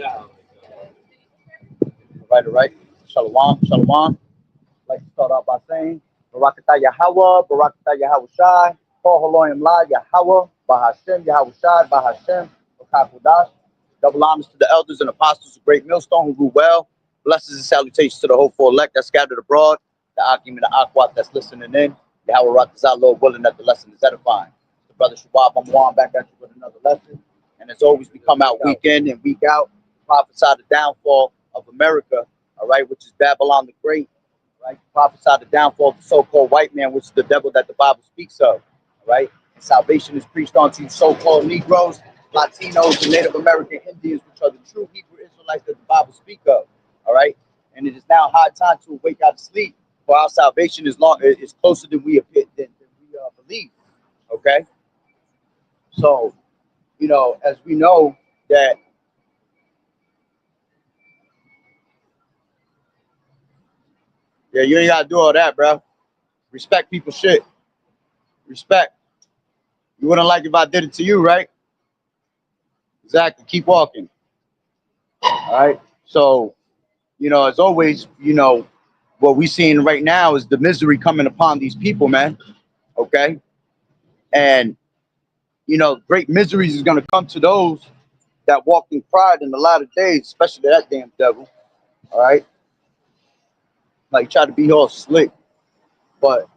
All right. Shalom, shalom. I'd like to start off by saying, Barakatah Yahweh, Barakatah Yahweh Shai, Kol Haloyim La Yahweh, Bahashem, Yahweh Shai, Bahashem, Qadash. Double honors to the elders and apostles of Great Millstone who rule well. Blessings and salutations to the hopeful elect that scattered abroad, the Akim and the Akwat that's listening in. Yahweh Ratazah, Lord willing that the lesson is edifying. The brother Shabab, I'm Juan back at you with another lesson. And as always, we come out week in and week out, prophesy the downfall of America, all right, which is Babylon the Great, right? Prophesy the downfall of the so-called white man, which is the devil that the Bible speaks of, all right? And salvation is preached unto you so-called Negroes, Latinos, and Native American Indians, which are the true Hebrew Israelites that the Bible speak of, all right? And it is now high time to wake out of sleep, for our salvation is closer than we believe, okay? So, you know, as we know that you ain't gotta do all that, bro. Respect people's shit. Respect. You wouldn't like if I did it to you, right? Exactly. Keep walking. All right. So, you know, as always, you know, what we're seeing right now is the misery coming upon these people, man. Okay. And, you know, great miseries is going to come to those that walk in pride in the latter days, especially that damn devil. All right. Like, try to be all slick, but,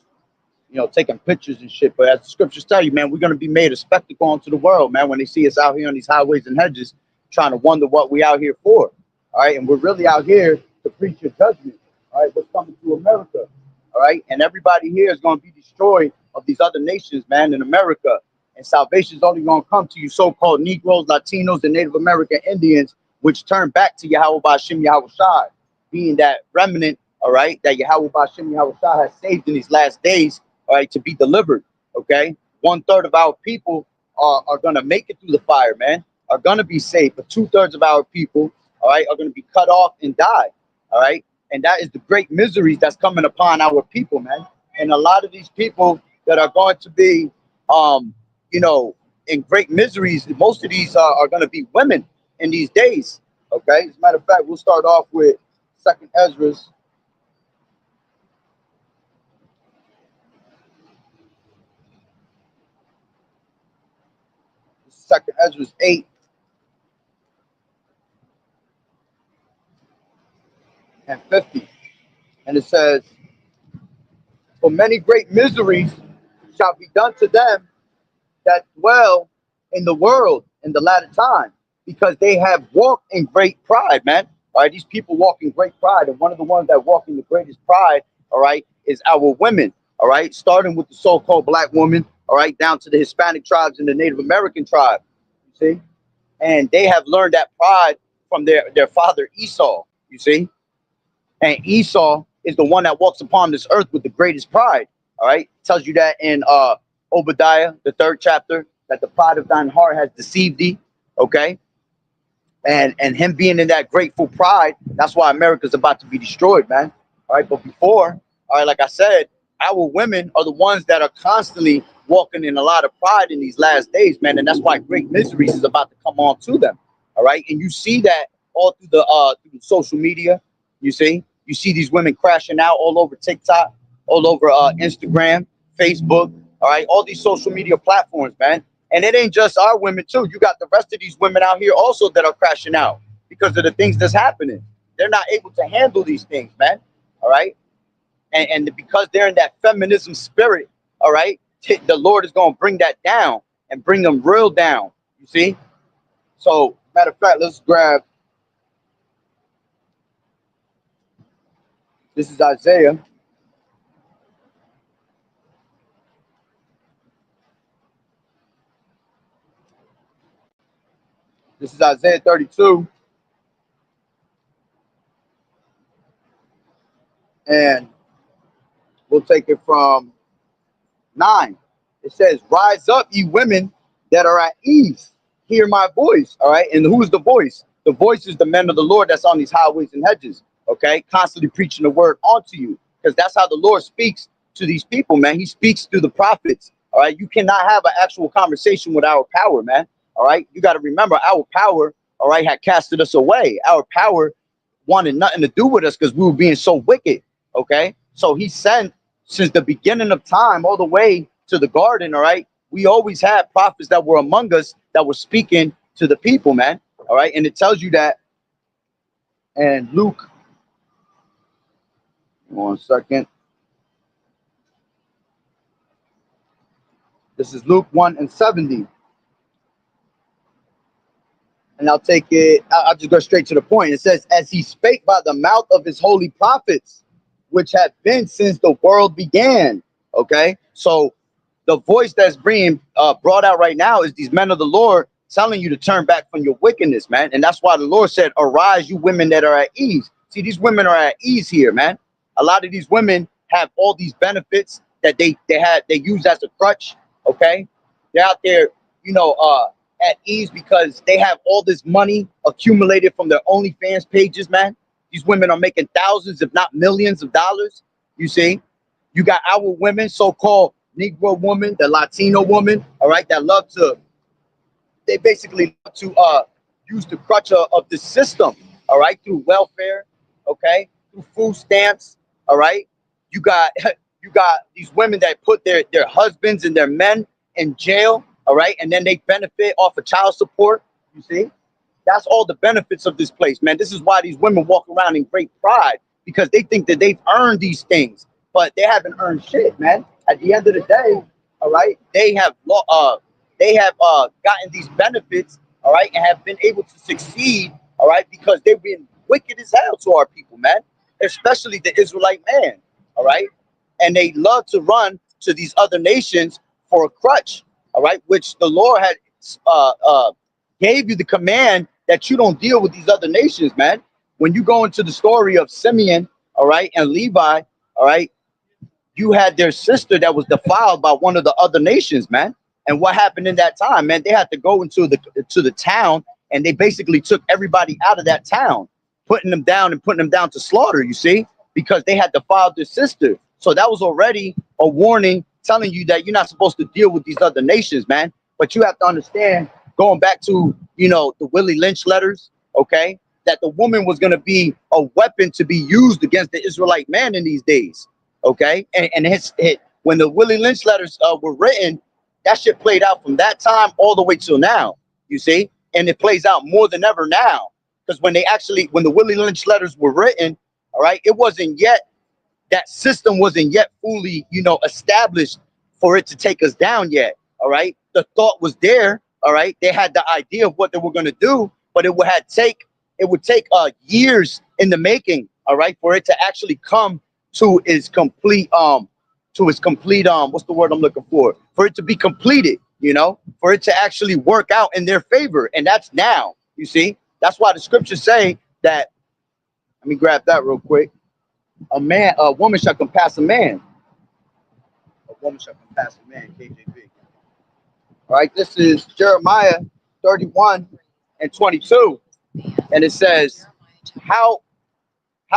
you know, taking pictures and shit. But as the scriptures tell you, man, we're going to be made a spectacle unto the world, man, when they see us out here on these highways and hedges trying to wonder what we out here for. All right. And we're really out here to preach your judgment. All right. What's coming to America. All right. And everybody here is going to be destroyed of these other nations, man, in America. And salvation is only going to come to you so-called Negroes, Latinos, and Native American Indians, which turn back to Yahweh Ba'Shem Yahweh Shai, being that remnant, all right, that Yahweh Ba'Shem Yahweh Shai has saved in these last days, all right, to be delivered, okay? 1/3 of our people are going to make it through the fire, man, are going to be saved, but 2/3 of our people, all right, are going to be cut off and die, all right? And that is the great miseries that's coming upon our people, man. And a lot of these people that are going to be, you know, in great miseries, most of these are going to be women in these days, okay? As a matter of fact, we'll start off with 2nd Ezra's. Second Ezra's 8 and 50. And it says, for many great miseries shall be done to them that dwell in the world in the latter time, because they have walked in great pride, man. All right, these people walk in great pride, and one of the ones that walk in the greatest pride, all right, is our women, all right, starting with the so-called black woman, all right, down to the Hispanic tribes and the Native American tribe, you see? And they have learned that pride from their father Esau, you see? And Esau is the one that walks upon this earth with the greatest pride, all right? It tells you that in Obadiah, the 3rd chapter, that the pride of thine heart has deceived thee, okay? And him being in that grateful pride, that's why America's about to be destroyed, man. All right, but before, all right, like I said, our women are the ones that are constantly walking in a lot of pride in these last days, man. And that's why great miseries is about to come on to them, all right? And you see that all through the social media, you see these women crashing out all over TikTok, all over Instagram, Facebook, all right, all these social media platforms, man. And it ain't just our women too. You got the rest of these women out here also that are crashing out because of the things that's happening. They're not able to handle these things, man. All right. And because they're in that feminism spirit, all right, the Lord is going to bring that down and bring them real down. You see? So, matter of fact, let's grab. This is Isaiah. This is Isaiah 32. And we'll take it from 9. It says, rise up, ye women that are at ease. Hear my voice. All right. And who's the voice? The voice is the men of the Lord that's on these highways and hedges. Okay. Constantly preaching the word onto you, because that's how the Lord speaks to these people, man. He speaks through the prophets. All right. You cannot have an actual conversation with our power, man. All right. You got to remember our power, all right, had casted us away. Our power wanted nothing to do with us because we were being so wicked. Okay, so he sent since the beginning of time all the way to the garden. All right, we always had prophets that were among us that were speaking to the people, man. All right, and it tells you that. And Luke, 1 second. This is Luke 1:70. And I'll take it, I'll just go straight to the point. It says, as he spake by the mouth of his holy prophets, which have been since the world began. Okay, so the voice that's being brought out right now is these men of the Lord telling you to turn back from your wickedness, man. And that's why the Lord said, arise, you women that are at ease. See, these women are at ease here, man. A lot of these women have all these benefits that they use as a crutch. Okay, they're out there, you know, at ease because they have all this money accumulated from their OnlyFans pages, man. These women are making thousands, if not millions of dollars. You see, you got our women, so-called Negro woman, the Latino woman, all right, that love to, they basically love to use the crutch of the system, all right, through welfare, okay, through food stamps, all right. You got you got these women that put their husbands and their men in jail, all right, and then they benefit off of child support. You see, that's all the benefits of this place, man. This is why these women walk around in great pride, because they think that they've earned these things, but they haven't earned shit, man. At the end of the day, all right, they have gotten these benefits, all right, and have been able to succeed, all right, because they've been wicked as hell to our people, man, especially the Israelite man, all right, and they love to run to these other nations for a crutch, all right, which the Lord had gave you the command that you don't deal with these other nations, man. When you go into the story of Simeon, all right, and Levi, all right, you had their sister that was defiled by one of the other nations, man. And what happened in that time, man? They had to go into the town, and they basically took everybody out of that town, putting them down and putting them down to slaughter. You see, because they had defiled their sister. So that was already a warning telling you that you're not supposed to deal with these other nations, man. But you have to understand, going back to, you know, the Willie Lynch letters, okay, that the woman was going to be a weapon to be used against the Israelite man in these days. Okay, and when the Willie Lynch letters were written, that shit played out from that time all the way till now. You see, and it plays out more than ever now, because when the Willie Lynch letters were written, all right, it wasn't yet, that system wasn't yet fully, you know, established for it to take us down yet. All right, the thought was there. All right, they had the idea of what they were going to do, but it would take years in the making. All right, for it to actually come to its complete what's the word I'm looking for it to be completed, you know, for it to actually work out in their favor. And that's now. You see, that's why the scriptures say that. Let me grab that real quick. A woman shall compass a man. A woman shall compass a man, KJV. All right, this is Jeremiah 31:22, and it says, how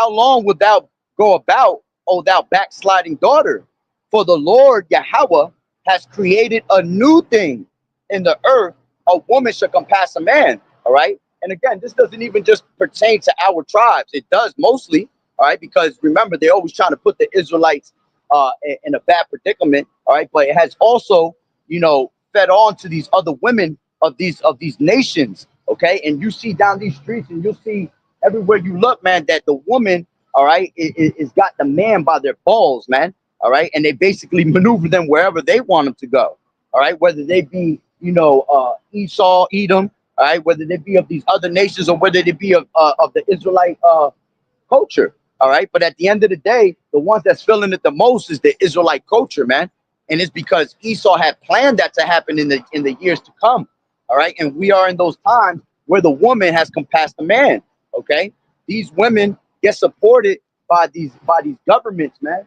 long wilt thou go about, O thou backsliding daughter? For the Lord Yahweh has created a new thing in the earth. A woman shall compass a man. All right. And again, this doesn't even just pertain to our tribes. It does mostly. All right. Because remember, they're always trying to put the Israelites in a bad predicament. All right. But it has also, you know, fed on to these other women of these nations. Okay. And you see down these streets, and you'll see everywhere you look, man, that the woman, all right, is got the man by their balls, man. All right. And they basically maneuver them wherever they want them to go. All right. Whether they be, you know, Esau, Edom, all right, whether they be of these other nations or whether they be of the Israelite culture. All right. But at the end of the day, the ones that's feeling it the most is the Israelite culture, man. And it's because Esau had planned that to happen in the years to come. All right. And we are in those times where the woman has compassed the man. Okay. These women get supported by these governments, man.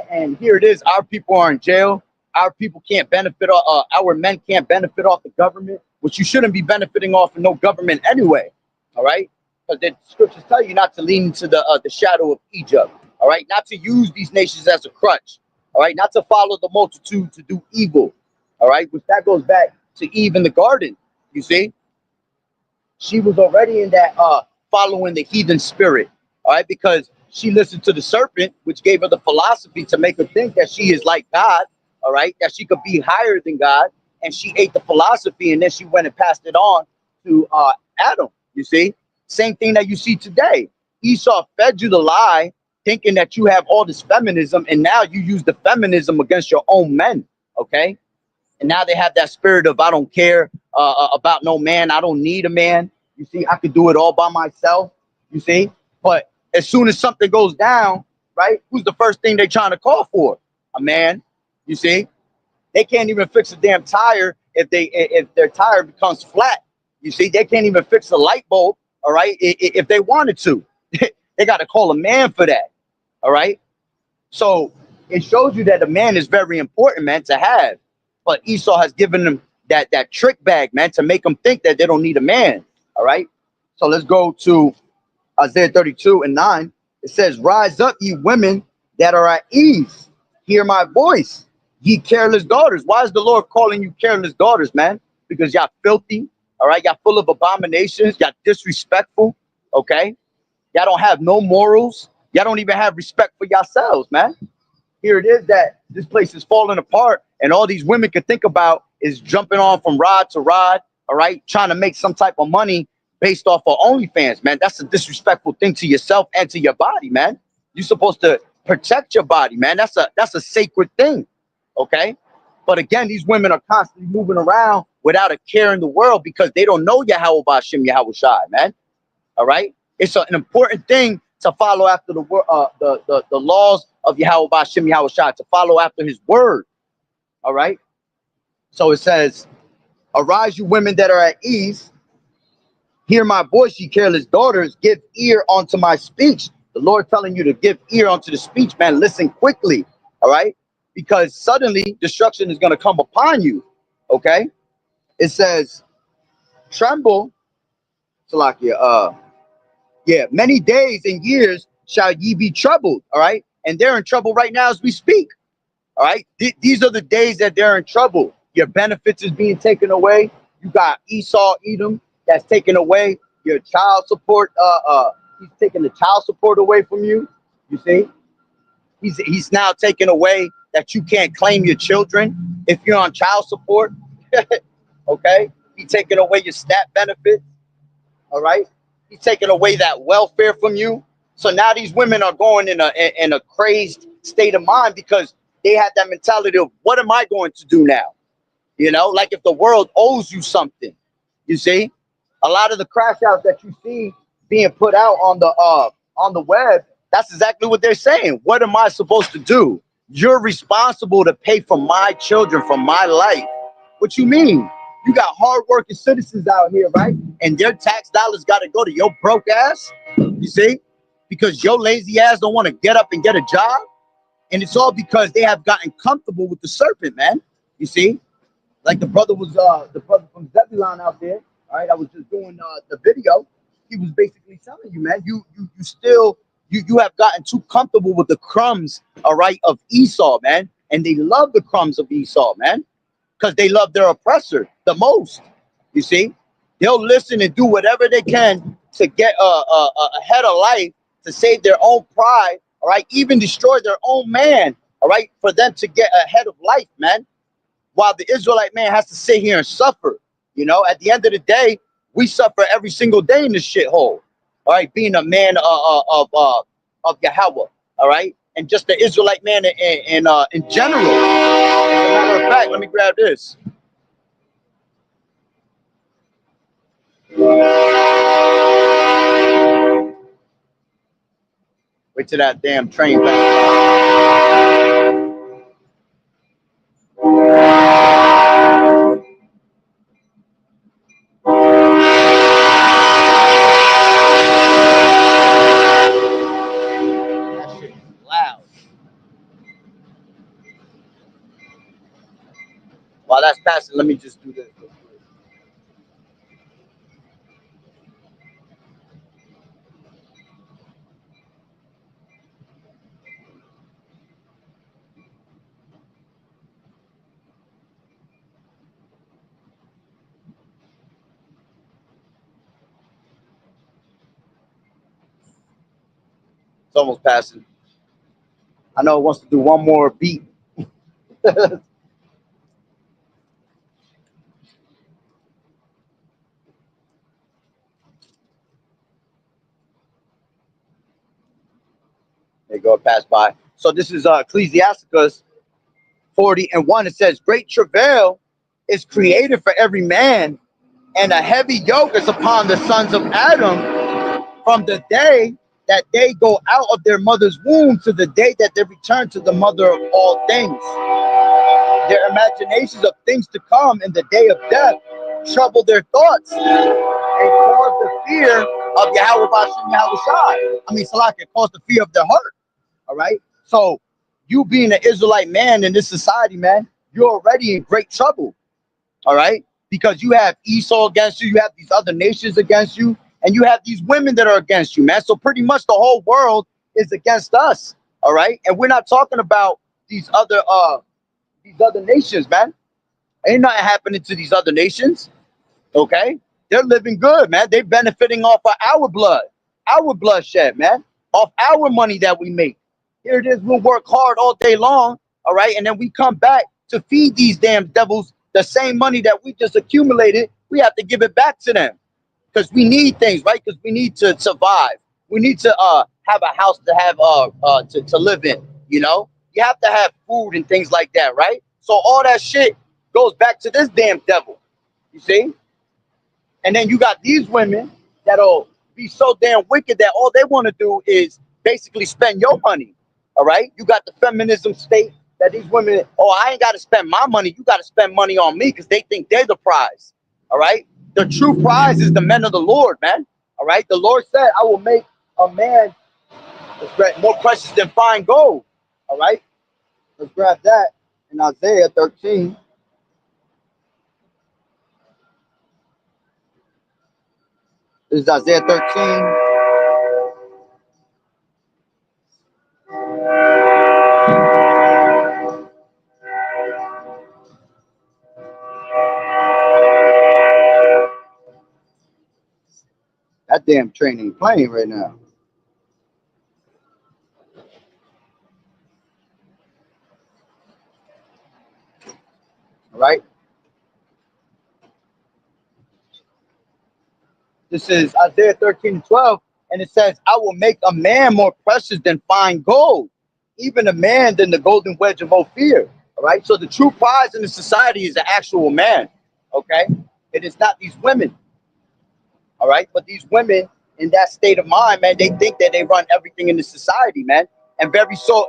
And here it is. Our people are in jail. Our people can't benefit. Our men can't benefit off the government, which you shouldn't be benefiting off of no government anyway. All right. Because the scriptures tell you not to lean into the shadow of Egypt. All right. Not to use these nations as a crutch. All right. Not to follow the multitude to do evil. All right. Which that goes back to Eve in the garden. You see. she was already in that following the heathen spirit. All right, because she listened to the serpent, which gave her the philosophy to make her think that she is like God. All right, that she could be higher than God, and she ate the philosophy, and then she went and passed it on to Adam. You see, same thing that you see today. Esau fed you the lie, thinking that you have all this feminism, and now you use the feminism against your own men. Okay, and now they have that spirit of I don't care about no man. I don't need a man. You see, I could do it all by myself. You see, but as soon as something goes down, right? Who's the first thing they trying to call for? A man. You see, they can't even fix a damn tire if their tire becomes flat. You see, they can't even fix a light bulb. All right, if they wanted to, they got to call a man for that. All right. So it shows you that a man is very important, man, to have. But Esau has given them that trick bag, man, to make them think that they don't need a man. All right. So let's go to Isaiah 32 and 9. It says, rise up, ye women that are at ease. Hear my voice, ye careless daughters. Why is the Lord calling you careless daughters, man? Because y'all filthy. All right. Y'all full of abominations. Y'all disrespectful. Okay. Y'all don't have no morals. Y'all don't even have respect for yourselves, man. Here it is that this place is falling apart, and all these women can think about is jumping on from rod to rod, all right, trying to make some type of money based off of OnlyFans, man. That's a disrespectful thing to yourself and to your body, man. You're supposed to protect your body, man. That's a sacred thing, okay? But again, these women are constantly moving around without a care in the world because they don't know Yahweh Bashim Yahweh Shai, man. All right, it's an important thing to follow after the laws of Yahweh Bashim Yahweh Shai, to follow after his word. All right. So it says, arise, you women that are at ease, hear my voice, ye careless daughters, give ear unto my speech. The Lord telling you to give ear unto the speech, man. Listen quickly. All right, because suddenly destruction is going to come upon you. Okay, it says, tremble, Salakia, yeah, many days and years shall ye be troubled. All right. And they're in trouble right now as we speak. All right. These are the days that they're in trouble. Your benefits is being taken away. You got Esau, Edom, that's taking away your child support. He's taking the child support away from you. You see, he's now taking away that you can't claim your children if you're on child support. Okay. He's taking away your stat benefits. All right, he's taking away that welfare from you. So now these women are going in a crazed state of mind because they have that mentality of what am I going to do now? You know, like if the world owes you something. You see, a lot of the crash outs that you see being put out on the web, that's exactly what they're saying. What am I supposed to do? You're responsible to pay for my children, for my life. What you mean? You got hardworking citizens out here, right? And their tax dollars got to go to your broke ass. You see? Because your lazy ass don't want to get up and get a job. And it's all because they have gotten comfortable with the serpent, man. You see? Like the brother from Zebulon out there. All right, I was just doing the video. He was basically telling you, man, you have gotten too comfortable with the crumbs, all right, of Esau, man. And they love the crumbs of Esau, man, because they love their oppressor the most. You see, they'll listen and do whatever they can to get ahead of life, to save their own pride, all right, even destroy their own man, all right, for them to get ahead of life, man. While the Israelite man has to sit here and suffer. You know, at the end of the day, we suffer every single day in this shithole. All right, being a man of Yahweh. All right, and just the Israelite man in general. As a matter of fact, let me grab this. Wait till that damn train back. That shit is loud. While that's passing, let me just do this. It's almost passing. I know it wants to do one more beat. There you go, pass by. So this is Ecclesiasticus 40:1. It says, "Great travail is created for every man, and a heavy yoke is upon the sons of Adam from the day that they go out of their mother's womb to the day that they return to the mother of all things. Their imaginations of things to come in the day of death trouble their thoughts and cause the fear of Yahweh Bashem Yahweh Shai. Salak, cause the fear of their heart. All right. So you being an Israelite man in this society, man, you're already in great trouble. All right. Because you have Esau against you, you have these other nations against you, and you have these women that are against you, man. So pretty much the whole world is against us. All right. And we're not talking about these other nations, man. Ain't nothing happening to these other nations. Okay. They're living good, man. They're benefiting off of our bloodshed, man, off our money that we make. Here it is, we'll work hard all day long, all right, and then we come back to feed these damn devils the same money that we just accumulated. We have to give it back to them because we need things, right? Because we need to survive. We need to have a house to have to live in. You know, you have to have food and things like that, right? So all that shit goes back to this damn devil. You see? And then you got these women that'll be so damn wicked that all they want to do is basically spend your money. All right. You got the feminism state that these women, oh, I ain't got to spend my money. You got to spend money on me because they think they're the prize. All right. The true prize is the men of the Lord, man. All right. The Lord said, I will make a man more precious than fine gold. All right. Let's grab that in Isaiah 13. This is Isaiah 13. That damn train ain't playing right now. All right. This is Isaiah 13:12, and it says, I will make a man more precious than fine gold, even a man than the golden wedge of Ophir. All right. So the true prize in the society is the actual man. Okay. It is not these women. All right. But these women in that state of mind, man, they think that they run everything in the society, man. And very so,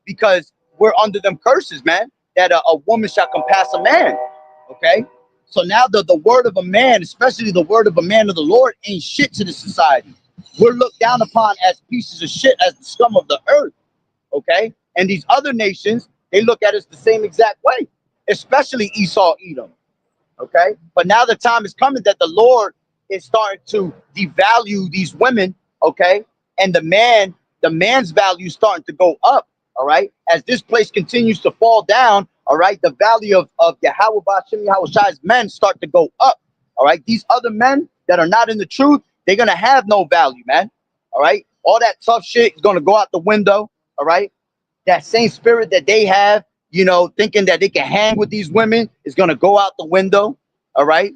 because we're under them curses, man, that a woman shall compass a man. Okay. So now the word of a man, especially the word of a man of the Lord, ain't shit to the society. We're looked down upon as pieces of shit, as the scum of the earth. Okay. And these other nations, they look at us the same exact way, especially Esau, Edom. Okay. But now the time is coming that the Lord is starting to devalue these women. Okay. And the man's value is starting to go up. All right. As this place continues to fall down, all right, the value of Yahweh Bashem Yahweh Shai's men start to go up. All right. These other men that are not in the truth, they're going to have no value, man. All right. All that tough shit is going to go out the window. All right. That same spirit that they have, you know, thinking that they can hang with these women is going to go out the window. All right.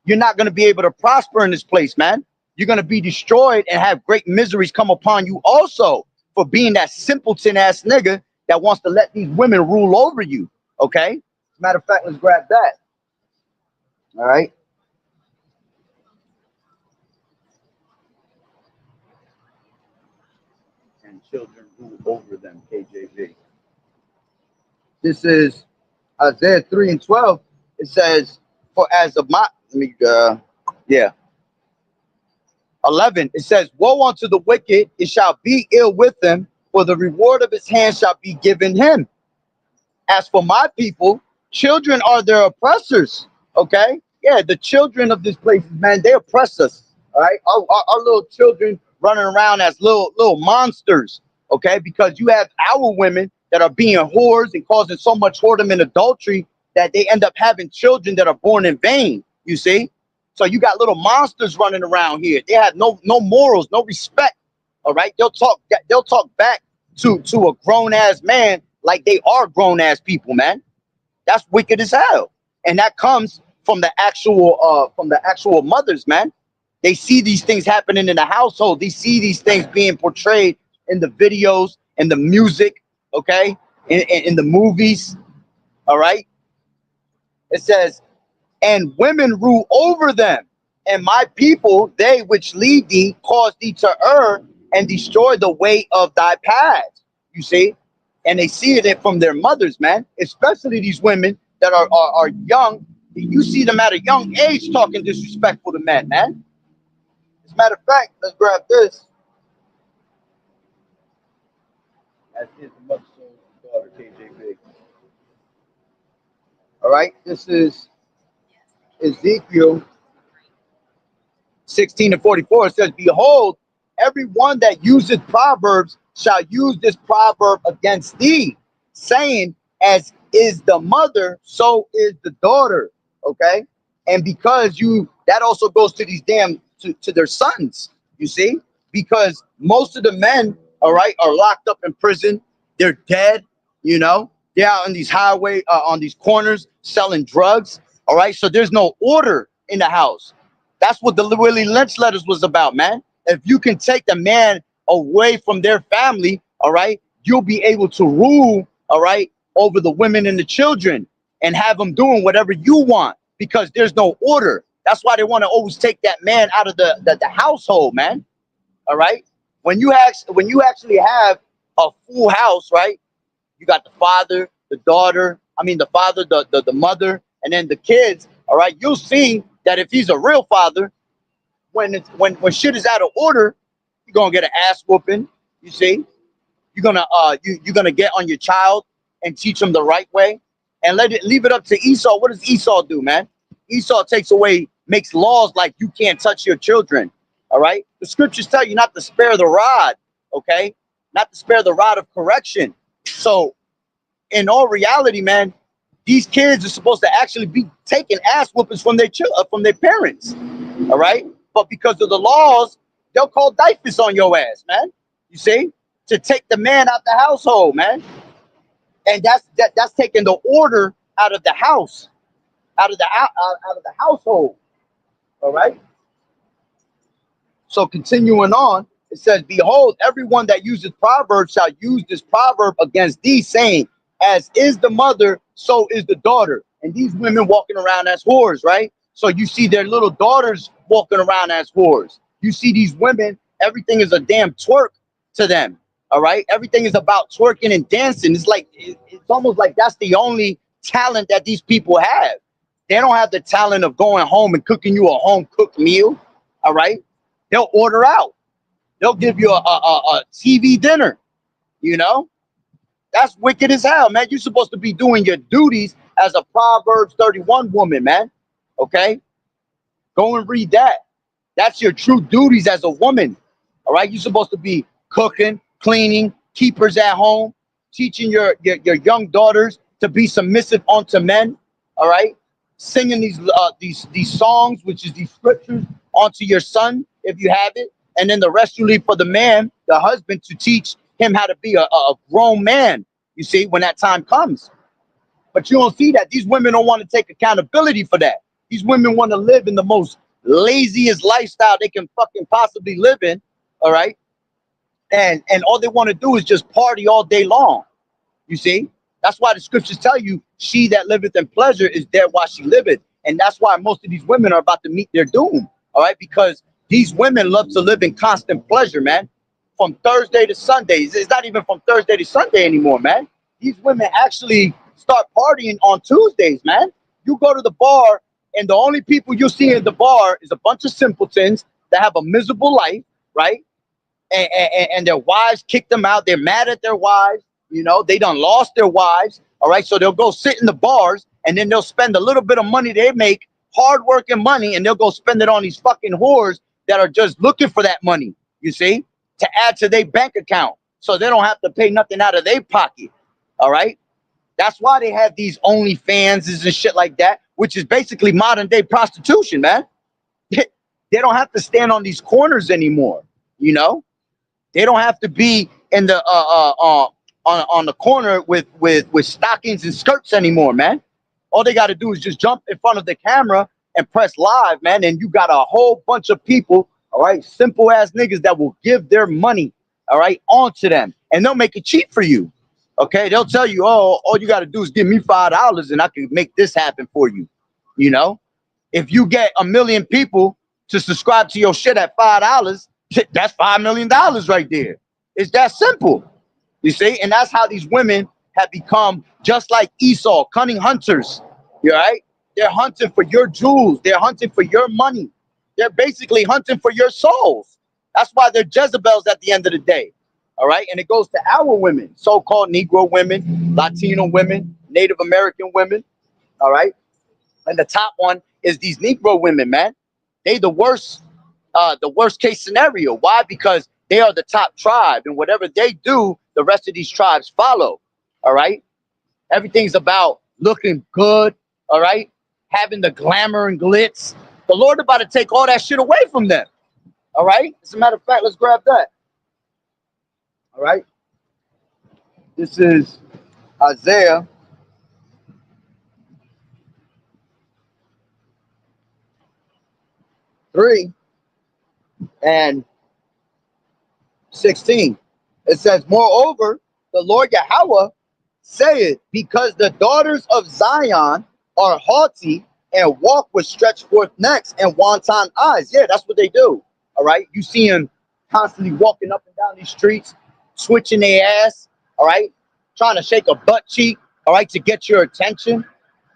You're not going to be able to prosper in this place, man. You're going to be destroyed and have great miseries come upon you also for being that simpleton ass nigga that wants to let these women rule over you. Okay. As a matter of fact, let's grab that. All right. And children rule over them, KJV. This is Isaiah 3:12. It says, for as of my, 11, it says, woe unto the wicked, it shall be ill with him, for the reward of his hand shall be given him. As for my people, children are their oppressors. Okay. Yeah, the children of this place, man, they oppress us. All right. Our little children running around as little monsters. Okay. Because you have our women that are being whores and causing so much whoredom and adultery that they end up having children that are born in vain. You see? So you got little monsters running around here. They have no morals, no respect. All right, they'll talk back to a grown ass man like they are grown ass people, man. That's wicked as hell. And that comes from the actual mothers, man. They see these things happening in the household. They see these things being portrayed in the videos and the music, okay, in the movies. All right. It says, and women rule over them. And my people, they which lead thee, cause thee to err and destroy the way of thy paths. You see? And they see it from their mothers, man, especially these women that are young. You see them at a young age talking disrespectful to men, man. As a matter of fact, let's grab this. That is the mother's daughter, KJ Big. All right, this is Ezekiel 16 and 44. It says, behold, everyone that useth proverbs shall use this proverb against thee, saying, as is the mother, so is the daughter. Okay. And because that also goes to these to their sons, you see, because most of the men, all right, are locked up in prison. They're dead, you know, they're out on these on these corners selling drugs. All right. So there's no order in the house. That's what the Willie Lynch letters was about, man. If you can take the man away from their family, all right, you'll be able to rule, all right, over the women and the children and have them doing whatever you want because there's no order. That's why they want to always take that man out of the household, man. All right. When you actually have a full house, right? You got the father, the daughter, the father, the mother, and then the kids. All right, you'll see that if he's a real father, when shit is out of order, you're gonna get an ass whooping. You see, you're gonna get on your child and teach him the right way, and leave it up to Esau. What does Esau do, man? Esau makes laws like you can't touch your children. All right, the scriptures tell you not to spare the rod. Okay, not to spare the rod of correction. So, in all reality, man, these kids are supposed to actually be taking ass whoopings from their parents. All right, but because of the laws, they'll call DIFUS on your ass, man. You see, to take the man out the household, man, and that's taking the order out of the house, out of the household. All right. So continuing on, it says, behold, everyone that uses proverbs shall use this proverb against thee, saying, as is the mother, so is the daughter. And these women walking around as whores, right? So you see their little daughters walking around as whores. You see these women, everything is a damn twerk to them. All right. Everything is about twerking and dancing. It's almost like that's the only talent that these people have. They don't have the talent of going home and cooking you a home cooked meal. All right. They'll order out. They'll give you a TV dinner. You know, that's wicked as hell, man. You're supposed to be doing your duties as a Proverbs 31 woman, man. Okay. Go and read that. That's your true duties as a woman. All right. You're supposed to be cooking, cleaning, keepers at home, teaching your young daughters to be submissive unto men. All right. Singing these songs, which is these scriptures, onto your son if you have it, and then the rest you leave for the man, the husband, to teach him how to be a grown man. You see, when that time comes. But you don't see that. These women don't want to take accountability for that. These women want to live in the most laziest lifestyle they can fucking possibly live in. All right. And all they want to do is just party all day long. You see, that's why the scriptures tell you, she that liveth in pleasure is there while she liveth. And that's why most of these women are about to meet their doom. All right. Because these women love to live in constant pleasure, man. From Thursday to Sundays. It's not even from Thursday to Sunday anymore, man. These women actually start partying on Tuesdays, man. You go to the bar, and the only people you see in the bar is a bunch of simpletons that have a miserable life, right? And their wives kick them out. They're mad at their wives. You know, they done lost their wives. All right. So they'll go sit in the bars, and then they'll spend a little bit of money they make, hard working money, and they'll go spend it on these fucking whores that are just looking for that money, you see, to add to their bank account. So they don't have to pay nothing out of their pocket. All right. That's why they have these OnlyFans and shit like that, which is basically modern day prostitution, man. They don't have to stand on these corners anymore, you know? They don't have to be in the on the corner with stockings and skirts anymore, man. All they got to do is just jump in front of the camera and press live, man, and you got a whole bunch of people, all right, simple ass niggas that will give their money, all right, onto them, and they'll make it cheap for you. Okay, they'll tell you, oh, all you got to do is give me $5 and I can make this happen for you. You know, if you get 1 million people to subscribe to your shit at $5, that's $5 million right there. It's that simple. You see, and that's how these women have become just like Esau, cunning hunters. You right? They're hunting for your jewels. They're hunting for your money. They're basically hunting for your souls. That's why they're Jezebels at the end of the day. All right, and it goes to our women, so-called Negro women, Latino women, Native American women. All right, and the top one is these Negro women, man. They the worst case scenario. Why? Because they are the top tribe, and whatever they do, the rest of these tribes follow. All right, everything's about looking good. All right, having the glamour and glitz. The Lord about to take all that shit away from them. All right. As a matter of fact, let's grab that. All right. This is Isaiah 3 and 16. It says, moreover, the Lord Yahweh saith, because the daughters of Zion are haughty and walk with stretched forth necks and wanton eyes. Yeah, that's what they do. All right. You see them constantly walking up and down these streets, switching their ass. All right. Trying to shake a butt cheek. All right. To get your attention.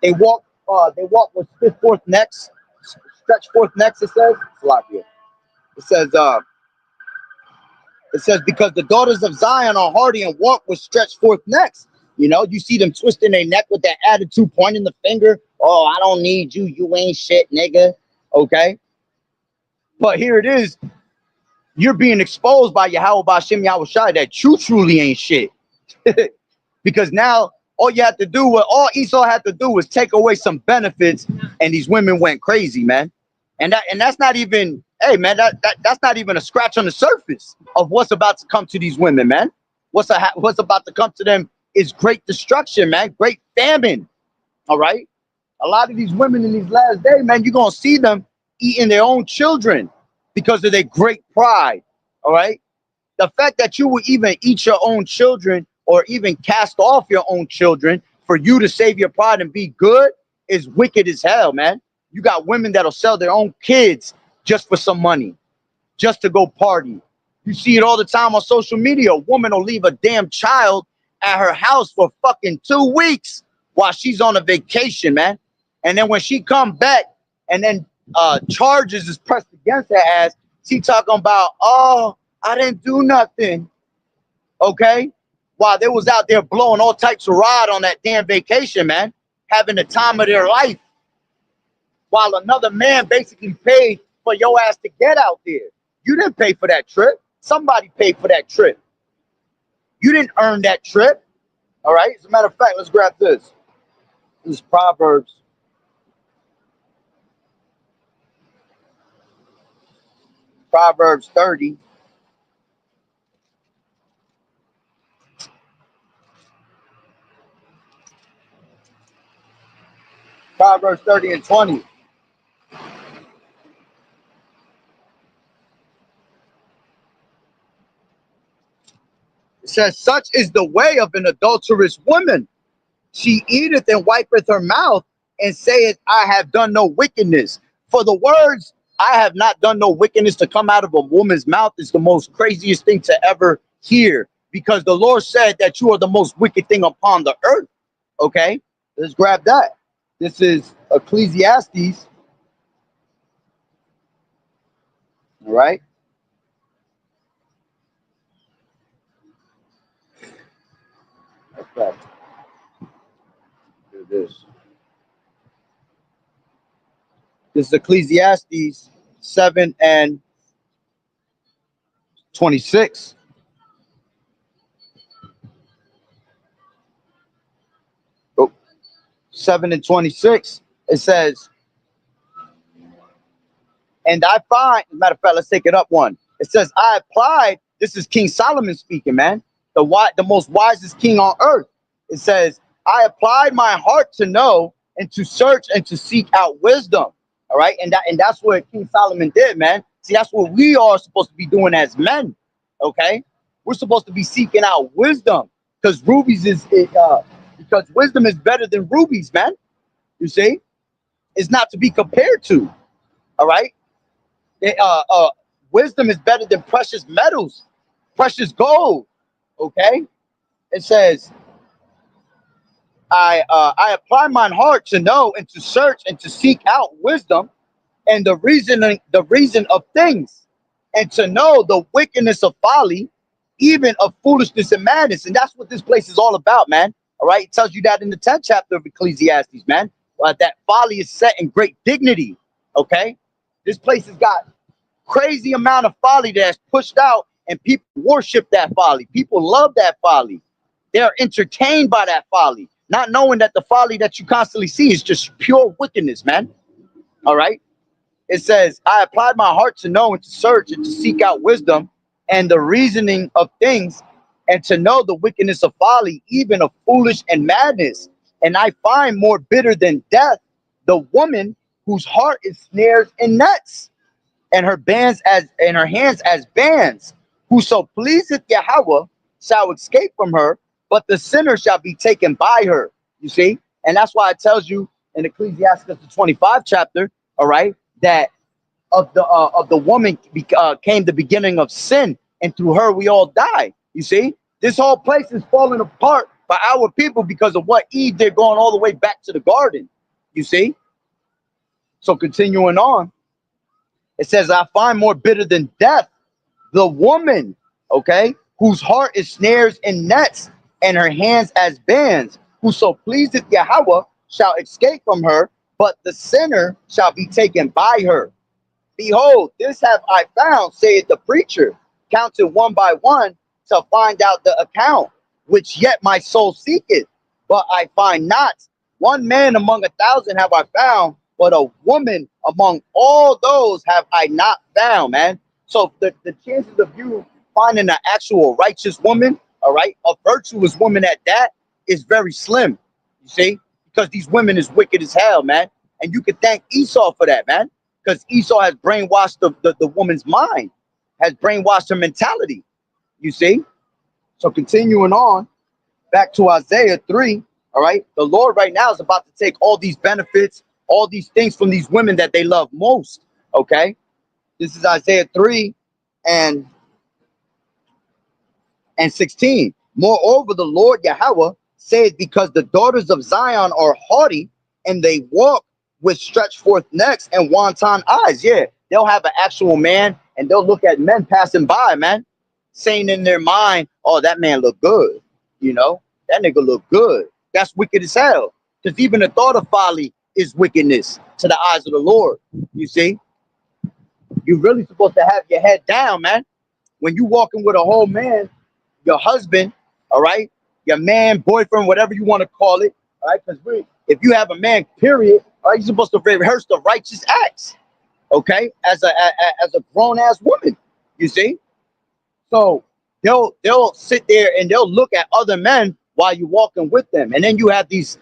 They walk with stretched forth necks. Stretched forth necks, it says. It's a lot here. It says, because the daughters of Zion are hardy and walk with stretched forth necks. You know, you see them twisting their neck with that attitude, pointing the finger. Oh, I don't need you. You ain't shit, nigga. Okay. But here it is. You're being exposed by Yahweh Bashem Yahweh Shai that you truly ain't shit. Because now all Esau had to do was take away some benefits, and these women went crazy, man. And that's not even, hey man, that's not even a scratch on the surface of what's about to come to these women, man. What's about to come to them is great destruction, man, great famine. All right. A lot of these women in these last days, man, you're gonna see them eating their own children because of their great pride. All right. The fact that you would even eat your own children or even cast off your own children for you to save your pride and be good is wicked as hell, man. You got women that'll sell their own kids just for some money, just to go party. You see it all the time on social media. A woman will leave a damn child at her house for fucking 2 weeks while she's on a vacation, man. And then when she come back and then charges is pressed against her ass, she talking about, oh, I didn't do nothing. Okay? While they was out there blowing all types of rod on that damn vacation, man, having the time of their life. While another man basically paid for your ass to get out there. You didn't pay for that trip. Somebody paid for that trip. You didn't earn that trip. All right? As a matter of fact, let's grab this. This is Proverbs. Proverbs 30. Proverbs 30 and 20. It says, such is the way of an adulterous woman. She eateth and wipeth her mouth and saith, I have done no wickedness. For the words, I have not done no wickedness, to come out of a woman's mouth is the most craziest thing to ever hear. Because the Lord said that you are the most wicked thing upon the earth. Okay, let's grab that. This is Ecclesiastes. All right. Okay. Do this. This is Ecclesiastes 7 and 26. Oh, 7 and 26. It says, and I find, as a matter of fact, let's take it up one. It says, I applied This is King Solomon speaking, man. The most wisest king on earth. It says, I applied my heart to know and to search and to seek out wisdom. All right. And that's what King Solomon did, man. See, that's what we are supposed to be doing as men. Okay. We're supposed to be seeking out wisdom because because wisdom is better than rubies, man. You see, it's not to be compared to. All right. It, wisdom is better than precious metals, precious gold. Okay. It says, I apply mine heart to know and to search and to seek out wisdom and the reason of things, and to know the wickedness of folly, even of foolishness and madness. And that's what this place is all about, man. All right. It tells you that in the 10th chapter of Ecclesiastes, man. That folly is set in great dignity. Okay. This place has got crazy amount of folly that's pushed out, and people worship that folly. People love that folly. They're entertained by that folly, not knowing that the folly that you constantly see is just pure wickedness, man. All right. It says, I applied my heart to know and to search and to seek out wisdom and the reasoning of things, and to know the wickedness of folly, even of foolish and madness. And I find more bitter than death the woman whose heart is snares and nets, and her hands as bands. Whoso pleaseth Yahweh shall escape from her, but the sinner shall be taken by her. You see, and that's why it tells you in Ecclesiastes the 25 chapter, all right, that of the woman came the beginning of sin, and through her we all die. You see, this whole place is falling apart by our people because of what Eve did, going all the way back to the garden. You see, so continuing on. It says, I find more bitter than death the woman, okay, whose heart is snares and nets, and her hands as bands. Whoso pleaseth Yahweh shall escape from her, but the sinner shall be taken by her. Behold, this have I found, saith the preacher, counted one by one to find out the account, which yet my soul seeketh, but I find not. One man among 1,000 have I found, but a woman among all those have I not found, man. So the chances of you finding an actual righteous woman, all right, a virtuous woman at that, is very slim, you see, because these women is wicked as hell, man. And you can thank Esau for that, man, because Esau has brainwashed the woman's mind, has brainwashed her mentality, you see. So continuing on, back to Isaiah 3, all right, the Lord right now is about to take all these benefits, all these things from these women that they love most, okay? This is Isaiah 3 and 16. Moreover, the Lord Yahweh saith, because the daughters of Zion are haughty, and they walk with stretched forth necks and wanton eyes. Yeah, they'll have an actual man, and they'll look at men passing by, man, saying in their mind, oh, that man look good. You know, that nigga look good. That's wicked as hell. Because even the thought of folly is wickedness to the eyes of the Lord. You see, you're really supposed to have your head down, man. When you walking with a whole man, your husband, all right, your man, boyfriend, whatever you want to call it, all right, because if you have a man, period, all right, you're supposed to rehearse the righteous acts, okay, as a grown ass woman, you see. So they'll sit there and they'll look at other men while you're walking with them, and then you have these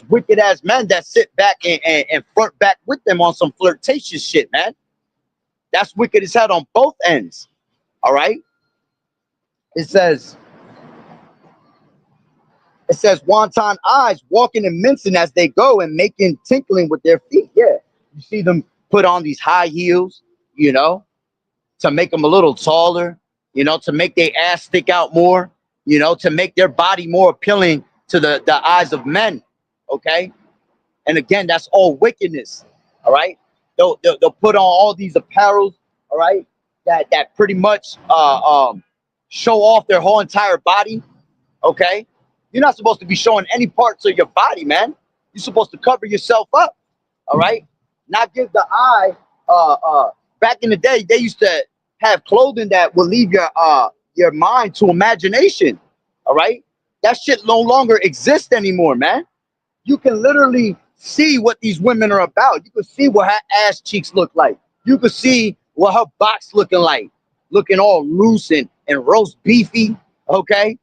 wicked ass men that sit back and flirt back with them on some flirtatious shit, man. That's wicked as hell on both ends. All right. It says wanton eyes walking and mincing as they go and making tinkling with their feet. Yeah. You see them put on these high heels, you know, to make them a little taller, you know, to make their ass stick out more, you know, to make their body more appealing to the eyes of men. Okay. And again, that's all wickedness. All right. They'll put on all these apparels. All right. That pretty much show off their whole entire body. Okay. You're not supposed to be showing any parts of your body, man. You're supposed to cover yourself up. All right. Not give the eye. Back in the day, they used to have clothing that will leave your mind to imagination. All right. That shit no longer exists anymore, man. You can literally see what these women are about. You can see what her ass cheeks look like. You can see what her box looking like, looking all loose and and roast beefy, okay,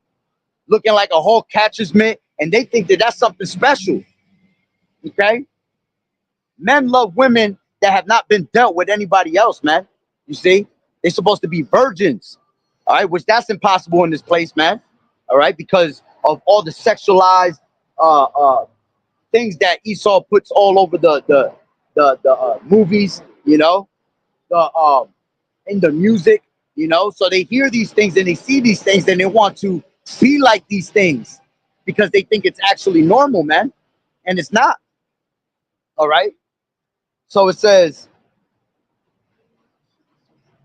looking like a whole catcher's mitt, and they think that that's something special, okay? Men love women that have not been dealt with anybody else, man. You see, they're supposed to be virgins, all right, which that's impossible in this place, man. All right, because of all the sexualized uh, uh, things that Esau puts all over the movies, you know, the in the music, you know. So they hear these things and they see these things and they want to be like these things because they think it's actually normal, man, and it's not. All right. So it says,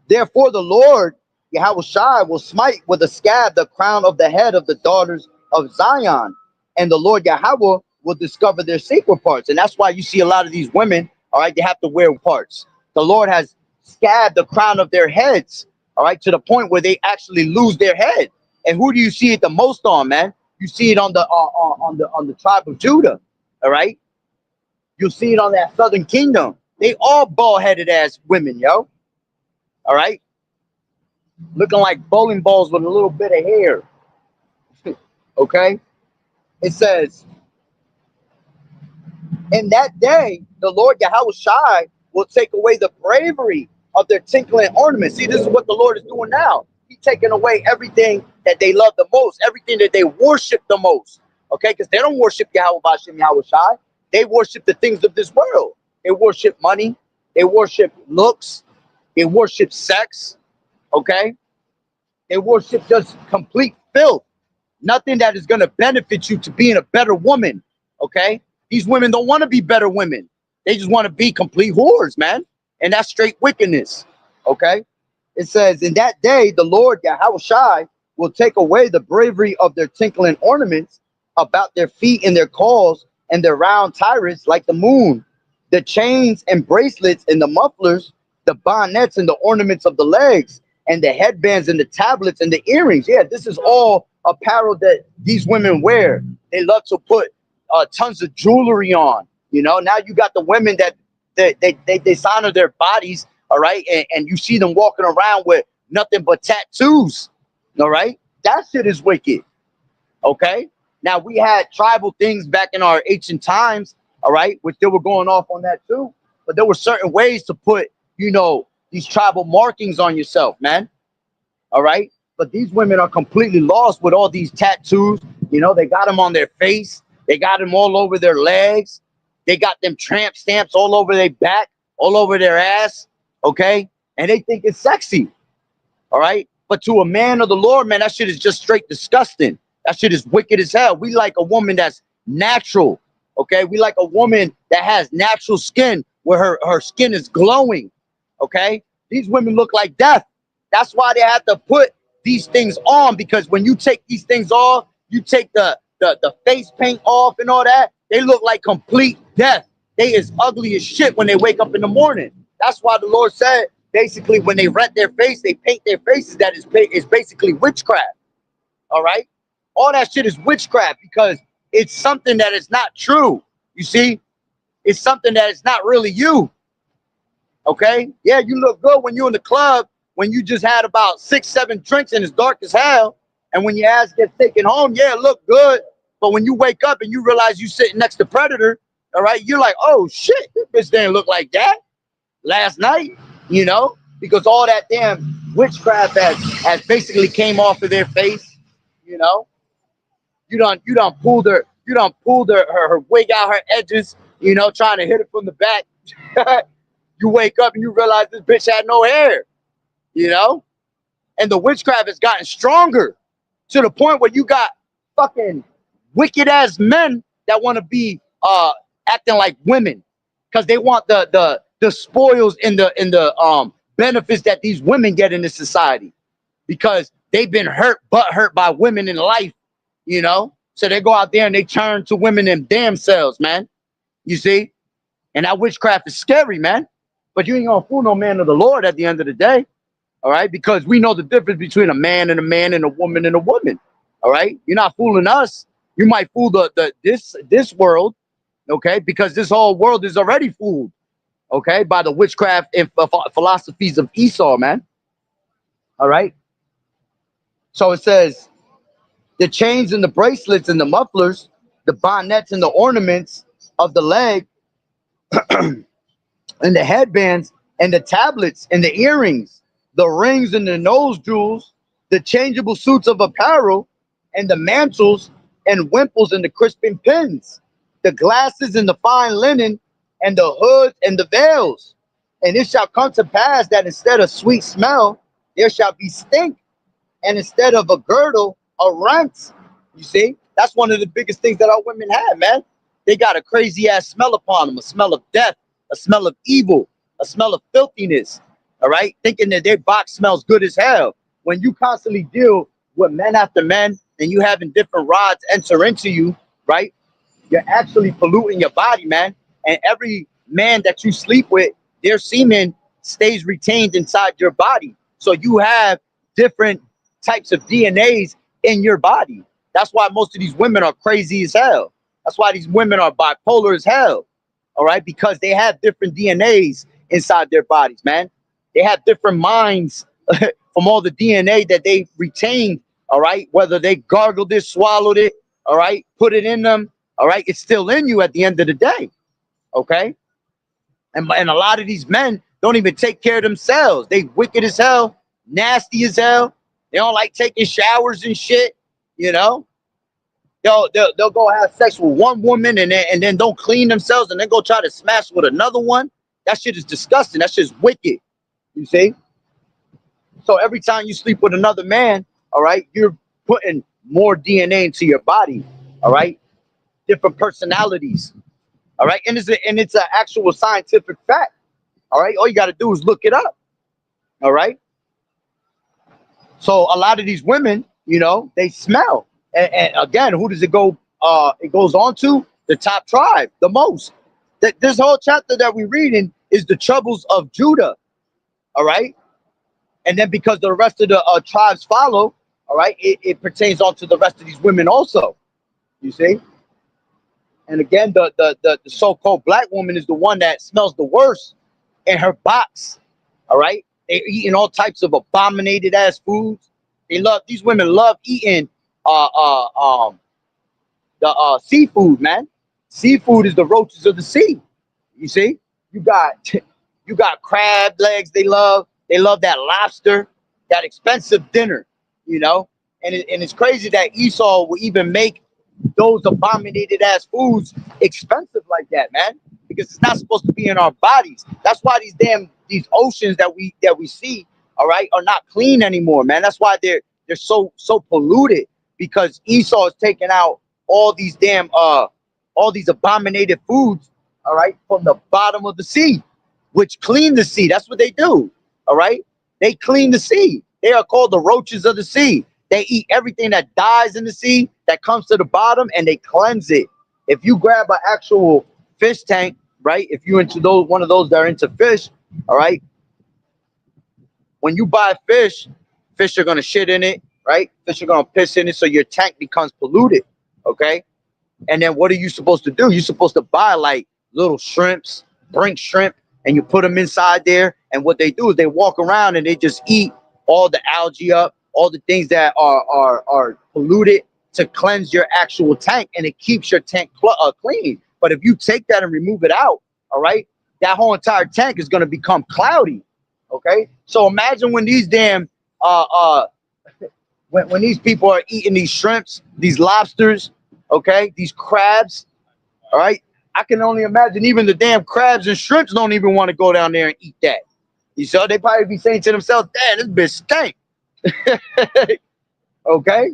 therefore, the Lord Yahweh Shai will smite with a scab the crown of the head of the daughters of Zion, and the Lord Yahweh will discover their sacred parts. And that's why you see a lot of these women, all right, they have to wear parts. The Lord has scabbed the crown of their heads, all right, to the point where they actually lose their head. And who do you see it the most on, man? You see it on the tribe of Judah, all right. You'll see it on that southern kingdom. They all bald-headed ass women, yo. All right, looking like bowling balls with a little bit of hair. Okay, it says, in that day, the Lord Yahweh Shai will take away the bravery of their tinkling ornaments. See, this is what the Lord is doing now. He's taking away everything that they love the most, everything that they worship the most. Okay, because they don't worship Yahweh Bashem Yahweh Shai. They worship the things of this world. They worship money. They worship looks. They worship sex. Okay, they worship just complete filth. Nothing that is going to benefit you to being a better woman. Okay, these women don't want to be better women. They just want to be complete whores, man. And that's straight wickedness. Okay, it says, in that day, the Lord Yahweh Shai will take away the bravery of their tinkling ornaments about their feet and their calls and their round tyrants like the moon, the chains and bracelets and the mufflers, the bonnets and the ornaments of the legs, and the headbands and the tablets and the earrings. Yeah, this is all apparel that these women wear. They love to put tons of jewelry on. You know, now you got the women that they dishonor their bodies, all right, and you see them walking around with nothing but tattoos. All right, that shit is wicked. Okay, now we had tribal things back in our ancient times, all right, which they were going off on that too. But there were certain ways to put, you know, these tribal markings on yourself, man. All right. But these women are completely lost with all these tattoos. You know, they got them on their face. They got them all over their legs. They got them tramp stamps all over their back, all over their ass. Okay. And they think it's sexy. All right. But to a man of the Lord, man, that shit is just straight disgusting. That shit is wicked as hell. We like a woman that's natural. Okay. We like a woman that has natural skin where her skin is glowing. Okay. These women look like death. That's why they have to put these things on, because when you take these things off, you take the face paint off and all that, they look like complete death. They is ugly as shit when they wake up in the morning. That's why the Lord said, basically, when they rent their face, they paint their faces. That is basically witchcraft. All right? All that shit is witchcraft because it's something that is not true. You see? It's something that is not really you. Okay? Yeah, you look good when you're in the club, when you just had about 6, 7 drinks and it's dark as hell. And when your ass gets taken home, yeah, it look good. But when you wake up and you realize you sitting next to Predator, all right, you're like, oh shit, this bitch didn't look like that last night, you know, because all that damn witchcraft has basically came off of their face, you know. You done pulled her wig out her edges, you know, trying to hit it from the back. You wake up and you realize this bitch had no hair, you know? And the witchcraft has gotten stronger to the point where you got fucking wicked ass men that want to be acting like women because they want the spoils and the benefits that these women get in this society because they've been hurt by women in life, you know? So they go out there and they turn to women in damn selves, man. You see? And that witchcraft is scary, man. But you ain't gonna fool no man of the Lord at the end of the day. All right, because we know the difference between a man and a woman and a woman. All right, you're not fooling us. You might fool this world, okay? Because this whole world is already fooled, okay, by the witchcraft and philosophies of Esau, man. All right. So it says the chains and the bracelets and the mufflers, the bonnets and the ornaments of the leg, and the headbands and the tablets and the earrings, the rings and the nose jewels, the changeable suits of apparel, and the mantles and wimples and the crisping pins, the glasses and the fine linen, and the hoods and the veils. And it shall come to pass that instead of sweet smell, there shall be stink, and instead of a girdle, a rent. You see, that's one of the biggest things that our women have, man. They got a crazy ass smell upon them, a smell of death, a smell of evil, a smell of filthiness. All right, thinking that their box smells good as hell. When you constantly deal with men after men, and you having different rods enter into you, right? You're actually polluting your body, man. And every man that you sleep with, their semen stays retained inside your body. So you have different types of DNAs in your body. That's why most of these women are crazy as hell. That's why these women are bipolar as hell. All right, because they have different DNAs inside their bodies, man. They have different minds from all the DNA that they retained. All right, whether they gargled it, swallowed it, all right, put it in them, all right, it's still in you at the end of the day. Okay, and a lot of these men don't even take care of themselves. They wicked as hell, nasty as hell. They don't like taking showers and shit. You know, they'll go have sex with one woman and then don't clean themselves and then go try to smash with another one. That shit is disgusting. That shit's wicked. You see? So every time you sleep with another man, all right, you're putting more DNA into your body. All right, different personalities. All right, and it's an actual scientific fact. All right, all you got to do is look it up. All right. So a lot of these women, you know, they smell. And again, who does it go? It goes on to the top tribe the most. This whole chapter that we're reading is the troubles of Judah. All right. And then because the rest of the tribes follow, all right, it pertains on to the rest of these women also. You see? And again, the so-called black woman is the one that smells the worst in her box. All right. They're eating all types of abominated ass foods. These women love eating the seafood, man. Seafood is the roaches of the sea. You see, you got crab legs. They love that lobster, that expensive dinner. You know, and it's crazy that Esau will even make those abominated ass foods expensive like that, man. Because it's not supposed to be in our bodies. That's why these oceans that we see, all right, are not clean anymore, man. That's why they're so polluted, because Esau is taking out all these all these abominated foods, all right, from the bottom of the sea, which clean the sea. That's what they do. All right. They clean the sea. They are called the roaches of the sea. They eat everything that dies in the sea that comes to the bottom, and they cleanse it. If you grab an actual fish tank, right? If you're into one of those that are into fish, all right. When you buy fish are gonna shit in it, right? Fish are gonna piss in it, so your tank becomes polluted. Okay. And then what are you supposed to do? You're supposed to buy like little shrimps, brink shrimp, and you put them inside there. And what they do is they walk around and they just eat all the algae up, all the things that are polluted, to cleanse your actual tank, and it keeps your tank clean. But if you take that and remove it out, all right, that whole entire tank is going to become cloudy. Okay, so imagine when these damn when these people are eating these shrimps, these lobsters, okay, these crabs, all right. I can only imagine even the damn crabs and shrimps don't even want to go down there and eat that. You saw, they probably be saying to themselves, "Damn, this bitch stink." Okay,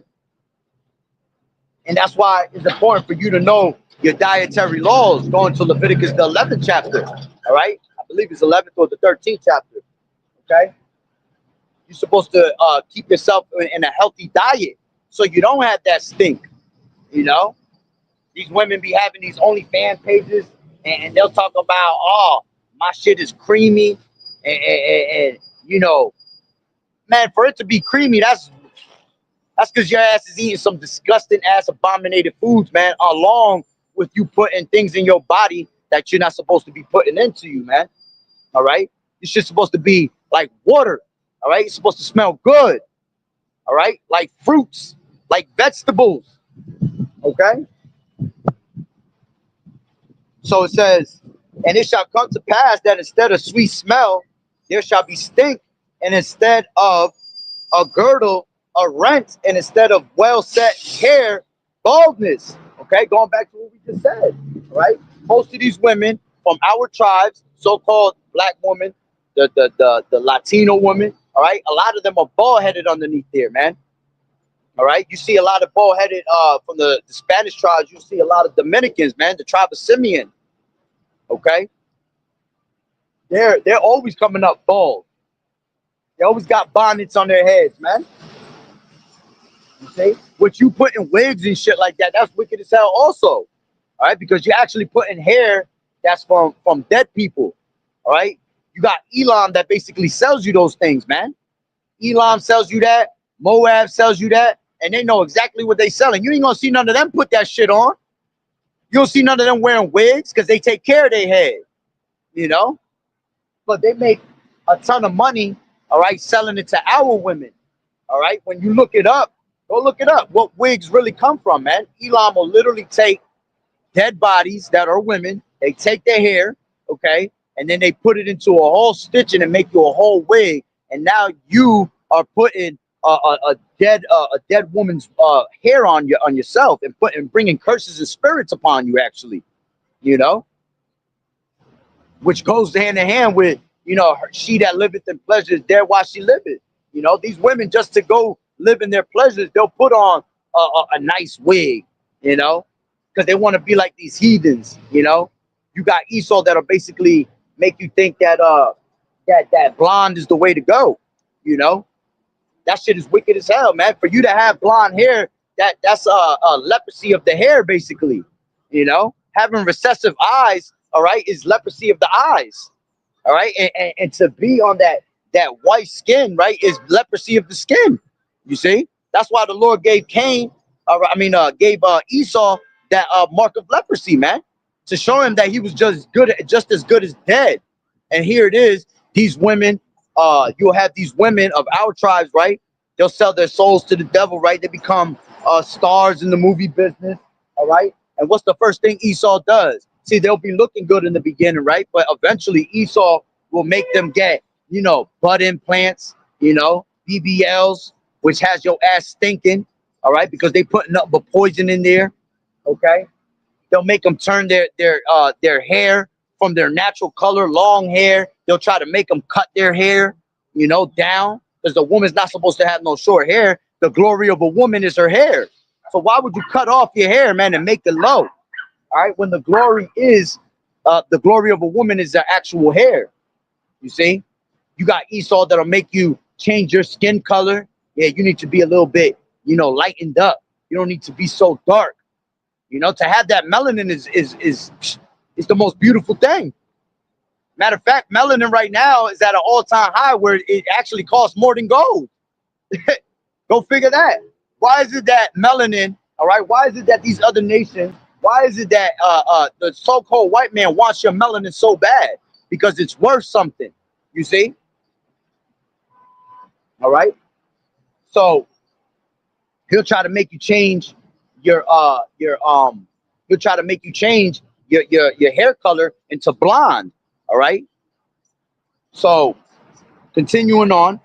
and that's why it's important for you to know your dietary laws. Going to Leviticus, the 11th chapter. All right, I believe it's 11th or the 13th chapter. Okay, you're supposed to keep yourself in a healthy diet so you don't have that stink. You know, these women be having these OnlyFans pages, and they'll talk about, oh, my shit is creamy, and you know, man, for it to be creamy, that's because your ass is eating some disgusting ass abominated foods, man, along with you putting things in your body that you're not supposed to be putting into you, man. All right, this shit's supposed to be like water. All right, it's supposed to smell good. all right? Like fruits, like vegetables, okay? So it says, and it shall come to pass that instead of sweet smell, there shall be stink, and instead of a girdle, a rent, and instead of well set hair, baldness. Okay, going back to what we just said, right? Most of these women from our tribes, so-called black women, the Latino women, all right, a lot of them are bald headed underneath there, man. All right, you see a lot of bald headed from the Spanish tribes. You see a lot of Dominicans, man, the tribe of Simeon. Okay, they're always coming up bald. They always got bonnets on their heads, man. You see, what you put in wigs and shit like that, that's wicked as hell also. All right, because you're actually putting hair that's from dead people. All right, you got Elam that basically sells you those things, man. Elam sells you that, Moab sells you that, and they know exactly what they selling. You ain't gonna see none of them put that shit on. You don't see none of them wearing wigs because they take care of their head, you know. But they make a ton of money, all right, selling it to our women. All right, when you look it up, go look it up. What wigs really come from, man? Elam will literally take dead bodies that are women. They take their hair, okay, and then they put it into a whole stitching and make you a whole wig. And now you are putting a dead woman's hair on yourself and bringing curses and spirits upon you. Actually, you know, which goes hand in hand with, you know, she that liveth in pleasure is there while she liveth. You know, these women, just to go live in their pleasures, they'll put on a nice wig, you know, because they want to be like these heathens. You know, you got Esau that'll basically make you think that that blonde is the way to go. You know, that shit is wicked as hell, man. For you to have blonde hair, that's a leprosy of the hair, basically. You know, having recessive eyes, all right, is leprosy of the eyes. All right, and to be on that white skin, right, is leprosy of the skin. You see, that's why the Lord gave Cain, gave Esau that mark of leprosy, man, to show him that he was just as good as dead. And here it is, these women, you'll have these women of our tribes, right? They'll sell their souls to the devil, right? They become stars in the movie business, all right? And what's the first thing Esau does? See, they'll be looking good in the beginning, right? But eventually Esau will make them get, you know, butt implants, you know, BBLs, which has your ass stinking, all right? Because they putting up a poison in there, okay? They'll make them turn their hair from their natural color, long hair. They'll try to make them cut their hair, you know, down, because the woman's not supposed to have no short hair. The glory of a woman is her hair. So why would you cut off your hair, man, and make it low? All right, when the glory of a woman is the actual hair. You see, you got Esau that'll make you change your skin color. Yeah, you need to be a little bit, you know, lightened up. You don't need to be so dark. You know, to have that melanin is the most beautiful thing. Matter of fact, melanin right now is at an all-time high where it actually costs more than gold. Go figure that. Why is it that melanin, all right, why is it that these other nations, why is it that the so-called white man wants your melanin so bad? Because it's worth something, you see? All right? So he'll try to make you change he'll try to make you change your hair color into blonde, all right? So continuing on,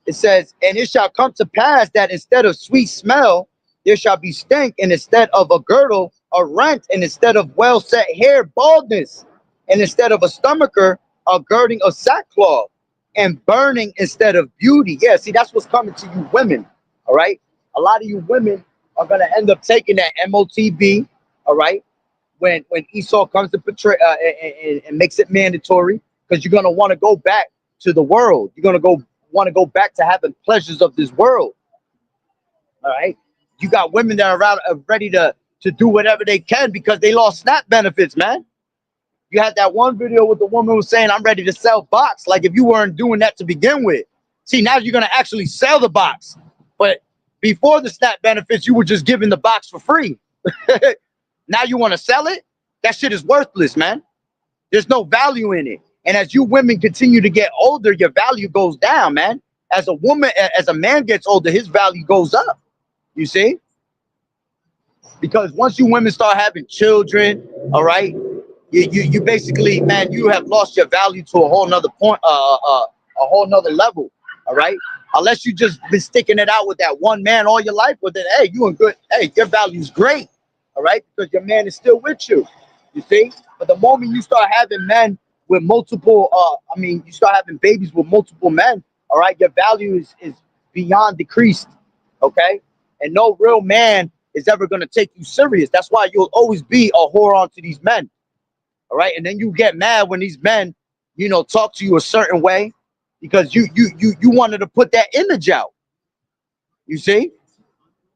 it says, and it shall come to pass that instead of sweet smell, there shall be stink, and instead of a girdle, a rent, and instead of well set hair, baldness, and instead of a stomacher, a girding of sackcloth, and burning instead of beauty. Yeah, see, that's what's coming to you women, all right? A lot of you women are going to end up taking that MOTB, all right, when Esau comes to portray and makes it mandatory, because you're going to want to go back to the world. You're going to want to go back to having pleasures of this world. All right. You got women that are around, ready to do whatever they can because they lost SNAP benefits, man. You had that one video with the woman who was saying, I'm ready to sell box. Like if you weren't doing that to begin with. See, now you're going to actually sell the box. But before the SNAP benefits, you were just giving the box for free. Now you want to sell it? That shit is worthless, man. There's no value in it. And as you women continue to get older, your value goes down, man. As a woman, as a man gets older, his value goes up. You see, because once you women start having children, all right, you basically, man, you have lost your value to a whole nother point, a whole nother level. All right, unless you just been sticking it out with that one man all your life, but then hey, you in good, hey, your value's great. All right, because your man is still with you. You see, but the moment you start having men with multiple, you start having babies with multiple men. All right, your value is beyond decreased. Okay, and no real man is ever going to take you serious. That's why you'll always be a whore onto these men. All right, and then you get mad when these men, talk to you a certain way because you wanted to put that image out. You see,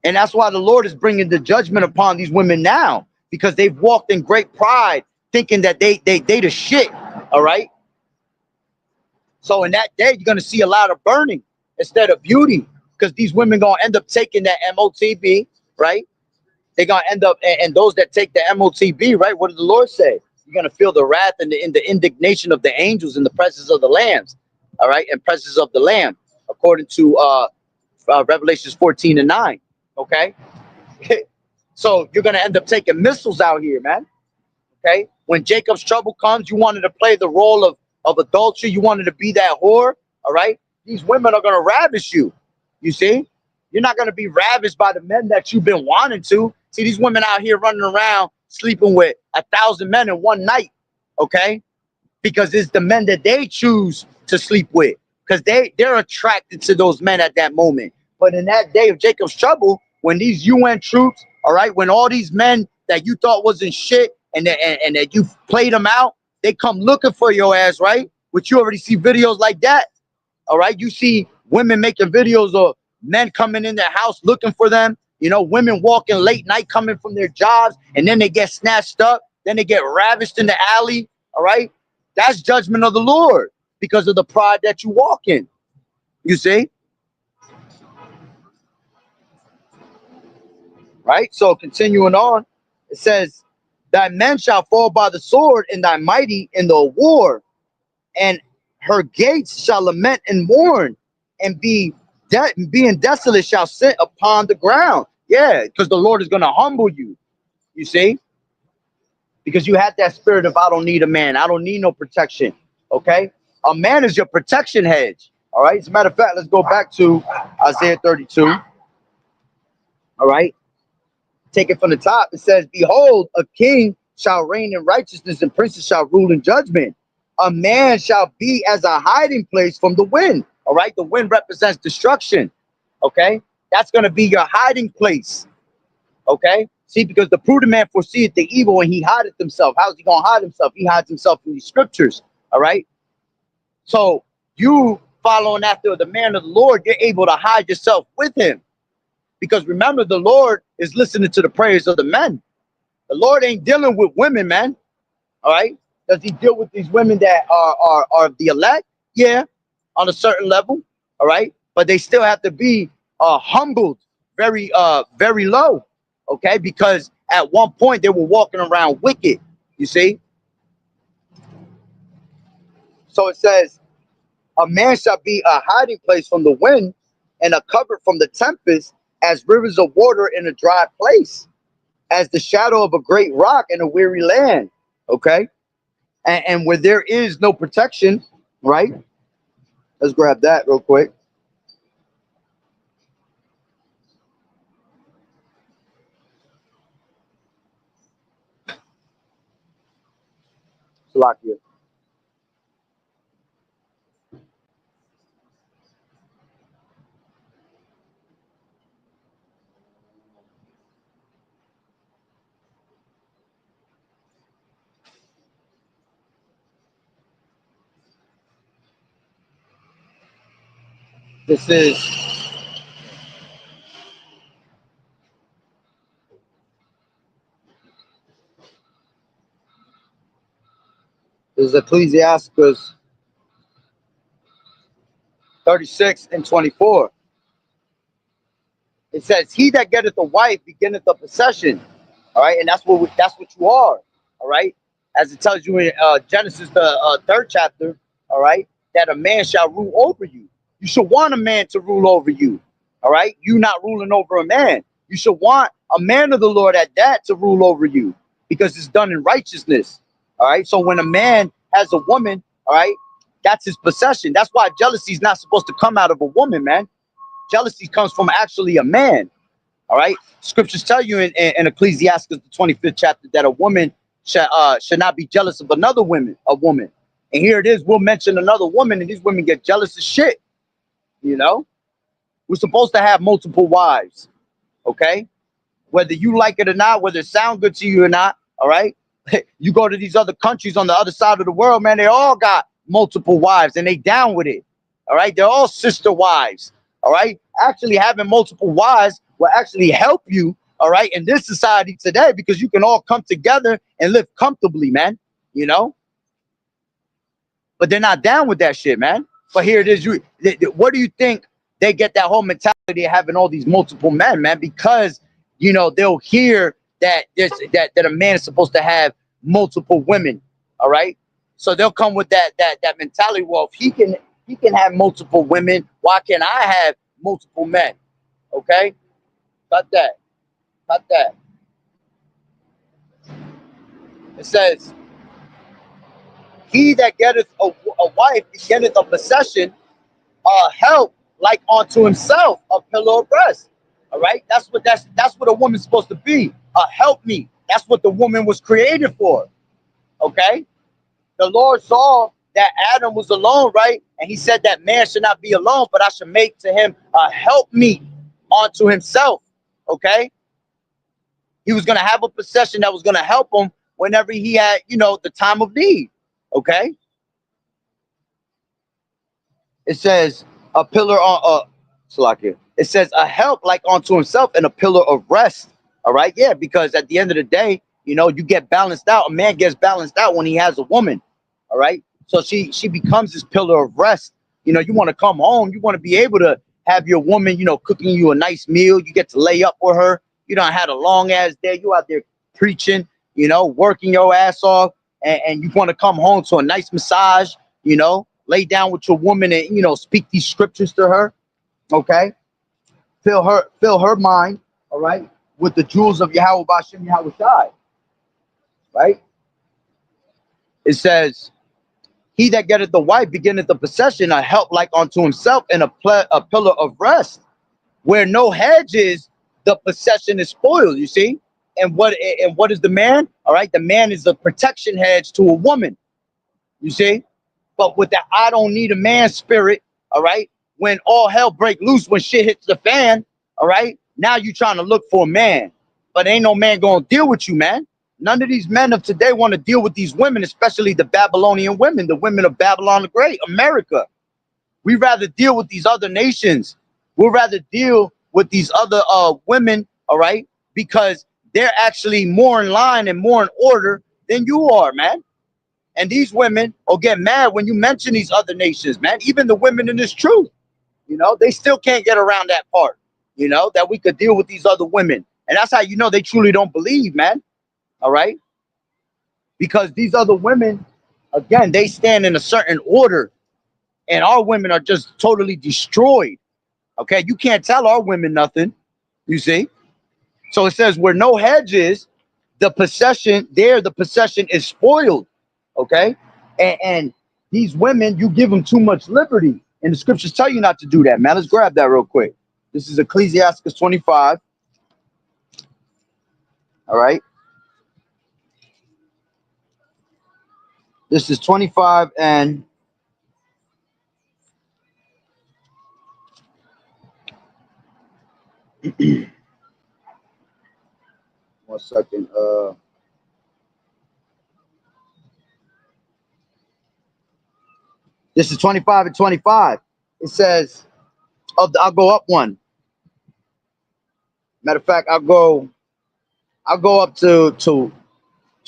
and that's why the Lord is bringing the judgment upon these women now because they've walked in great pride, thinking that they the shit. All right, so in that day you're gonna see a lot of burning instead of beauty because these women gonna end up taking that MOTB, right? They're gonna end up, and those that take the MOTB, right? What did the Lord say? You're gonna feel the wrath and the indignation of the angels in the presence of the lambs, all right, and presence of the Lamb, according to Revelations 14:9. Okay, so you're gonna end up taking missiles out here, man. Okay, when Jacob's trouble comes, you wanted to play the role of adultery. You wanted to be that whore. All right, these women are gonna ravish you. You see, you're not gonna be ravished by the men that you've been wanting to. See, these women out here running around sleeping with 1,000 men in one night. Okay, because it's the men that they choose to sleep with, because they're attracted to those men at that moment. But in that day of Jacob's trouble, when these UN troops, all right, when all these men that you thought wasn't shit and that you played them out, they come looking for your ass, right? Which you already see videos like that. All right, you see women making videos of men coming in their house looking for them. Women walking late night coming from their jobs, and then they get snatched up. Then they get ravished in the alley. All right, that's judgment of the Lord because of the pride that you walk in. You see, right? So continuing on, it says, "Thy men shall fall by the sword, and thy mighty in the war, and her gates shall lament and mourn, and being desolate shall sit upon the ground." Yeah, because the Lord is going to humble you. You see, because you had that spirit of I don't need a man, I don't need no protection. Okay, a man is your protection hedge. All right. As a matter of fact, let's go back to Isaiah 32. All right, take it from the top. It says, "Behold, a king shall reign in righteousness, and princes shall rule in judgment. A man shall be as a hiding place from the wind." All right, the wind represents destruction. Okay, that's going to be your hiding place. Okay, see, because the prudent man foreseeth the evil and he hideth himself. How's he going to hide himself? He hides himself in these scriptures. All right, so you following after the man of the Lord, you're able to hide yourself with him. Because remember, the Lord is listening to the prayers of the men. The Lord ain't dealing with women, man. All right. Does he deal with these women that are the elect? Yeah, on a certain level. All right. But they still have to be humbled very low. Okay. Because at one point they were walking around wicked. You see? So it says, "A man shall be a hiding place from the wind and a cover from the tempest, as rivers of water in a dry place, as the shadow of a great rock in a weary land." Okay, and where there is no protection, right? Let's grab that real quick. Salakia. This is Ecclesiasticus 36:24. It says, "He that getteth a wife beginneth a possession." All right, and that's what you are. All right, as it tells you in Genesis the third chapter. All right, that a man shall rule over you. You should want a man to rule over you. All right? You not ruling over a man. You should want a man of the Lord at that to rule over you because it's done in righteousness. All right? So when a man has a woman, all right, that's his possession. That's why jealousy is not supposed to come out of a woman, man. Jealousy comes from actually a man. All right. Scriptures tell you in Ecclesiastes, the 25th chapter, that a woman should not be jealous of another woman. And here it is. We'll mention another woman, and these women get jealous as shit. You know, we're supposed to have multiple wives. Okay. Whether you like it or not, whether it sounds good to you or not. All right. You go to these other countries on the other side of the world, man, they all got multiple wives and they down with it. All right. They're all sister wives. All right. Actually, having multiple wives will actually help you. All right. In this society today, because you can all come together and live comfortably, man. You know, but they're not down with that shit, man. But here it is. What do you think they get that whole mentality of having all these multiple men, man? Because, you know, they'll hear that that a man is supposed to have multiple women. All right. So they'll come with that mentality. Well, if he can have multiple women, why can't I have multiple men? Okay. Cut that. Cut that. It says, he that getteth a wife getteth a possession, help like unto himself, a pillar of rest. All right. That's what a woman's supposed to be. Help me. That's what the woman was created for. Okay. The Lord saw that Adam was alone, right? And he said that man should not be alone, but I should make to him a helpmeet unto himself. Okay. He was going to have a possession that was going to help him whenever he had, you know, the time of need. Okay. It says a pillar on it says a help like unto himself and a pillar of rest. All right. Yeah. Because at the end of the day, you know, you get balanced out. A man gets balanced out when he has a woman. All right. So she becomes this pillar of rest. You know, you want to come home. You want to be able to have your woman, you know, cooking you a nice meal. You get to lay up with her. You don't had a long ass day. You out there preaching, you know, working your ass off. And you want to come home to a nice massage, you know, lay down with your woman and, you know, speak these scriptures to her. Okay. Fill her mind. All right. With the jewels of Yahweh Bashem Yahweh Shai. Right. It says, he that getteth the wife beginneth the possession, a help like unto himself, and a pillar of rest. Where no hedge is, the possession is spoiled, you see? And what is the man? All right, the man is a protection hedge to a woman, you see? But with that I don't need a man spirit, all right, when all hell break loose, when shit hits the fan, all right, now you trying to look for a man. But ain't no man gonna deal with you, man. None of these men of today want to deal with these women, especially the Babylonian women, the women of Babylon the Great, America. We rather deal with these other nations. We'd rather deal with these other women, all right, because they're actually more in line and more in order than you are, man. And these women will get mad when you mention these other nations, man. Even the women in this truth, you know, they still can't get around that part, you know, that we could deal with these other women. And that's how you know they truly don't believe, man. All right. Because these other women, again, they stand in a certain order and our women are just totally destroyed. Okay. You can't tell our women nothing. You see? So it says where no hedge is, the possession is spoiled. Okay. And these women, you give them too much liberty. And the scriptures tell you not to do that, man. Let's grab that real quick. This is Ecclesiastes 25. All right. This is 25 and 1 second. This is 25 and 25. It says, I'll go up one. Matter of fact, I'll go up to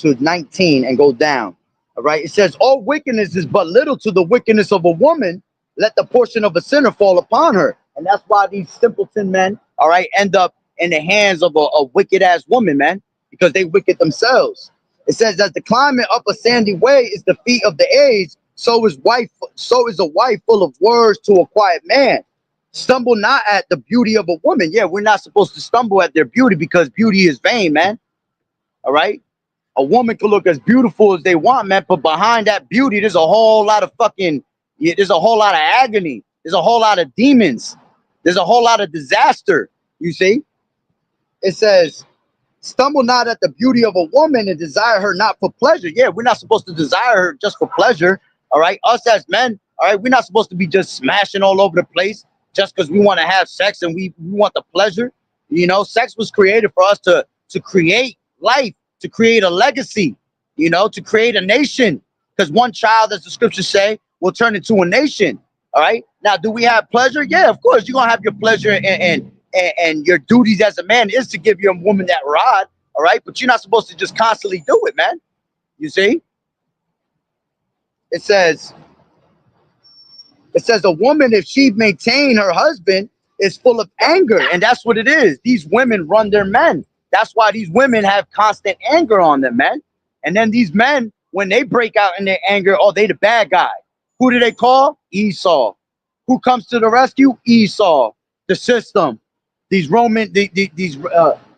19 and go down. All right. It says, all wickedness is but little to the wickedness of a woman. Let the portion of a sinner fall upon her. And that's why these simpleton men, all right, end up in the hands of a wicked ass woman, man, because they wicked themselves. It says that the climate up a sandy way is the feet of the age, So is a wife full of words to a quiet man. Stumble not at the beauty of a woman. Yeah, we're not supposed to stumble at their beauty because beauty is vain, man. All right. A woman can look as beautiful as they want, man, but behind that beauty, there's a whole lot of yeah, there's a whole lot of agony. There's a whole lot of demons. There's a whole lot of disaster. You see, it says, stumble not at the beauty of a woman and desire her not for pleasure. Yeah, we're not supposed to desire her just for pleasure. All right. Us as men, all right, we're not supposed to be just smashing all over the place just because we want to have sex and we want the pleasure. You know, sex was created for us to create life, to create a legacy, you know, to create a nation. Because one child, as the scriptures say, will turn into a nation. All right. Now, do we have pleasure? Yeah, of course. You're gonna have your pleasure and your duties as a man is to give your woman that rod. All right. But you're not supposed to just constantly do it, man. You see? It says, a woman, if she maintain her husband, is full of anger. And that's what it is. These women run their men. That's why these women have constant anger on them, man. And then these men, when they break out in their anger, oh, they the bad guy. Who do they call? Esau. Who comes to the rescue? Esau. The system. These these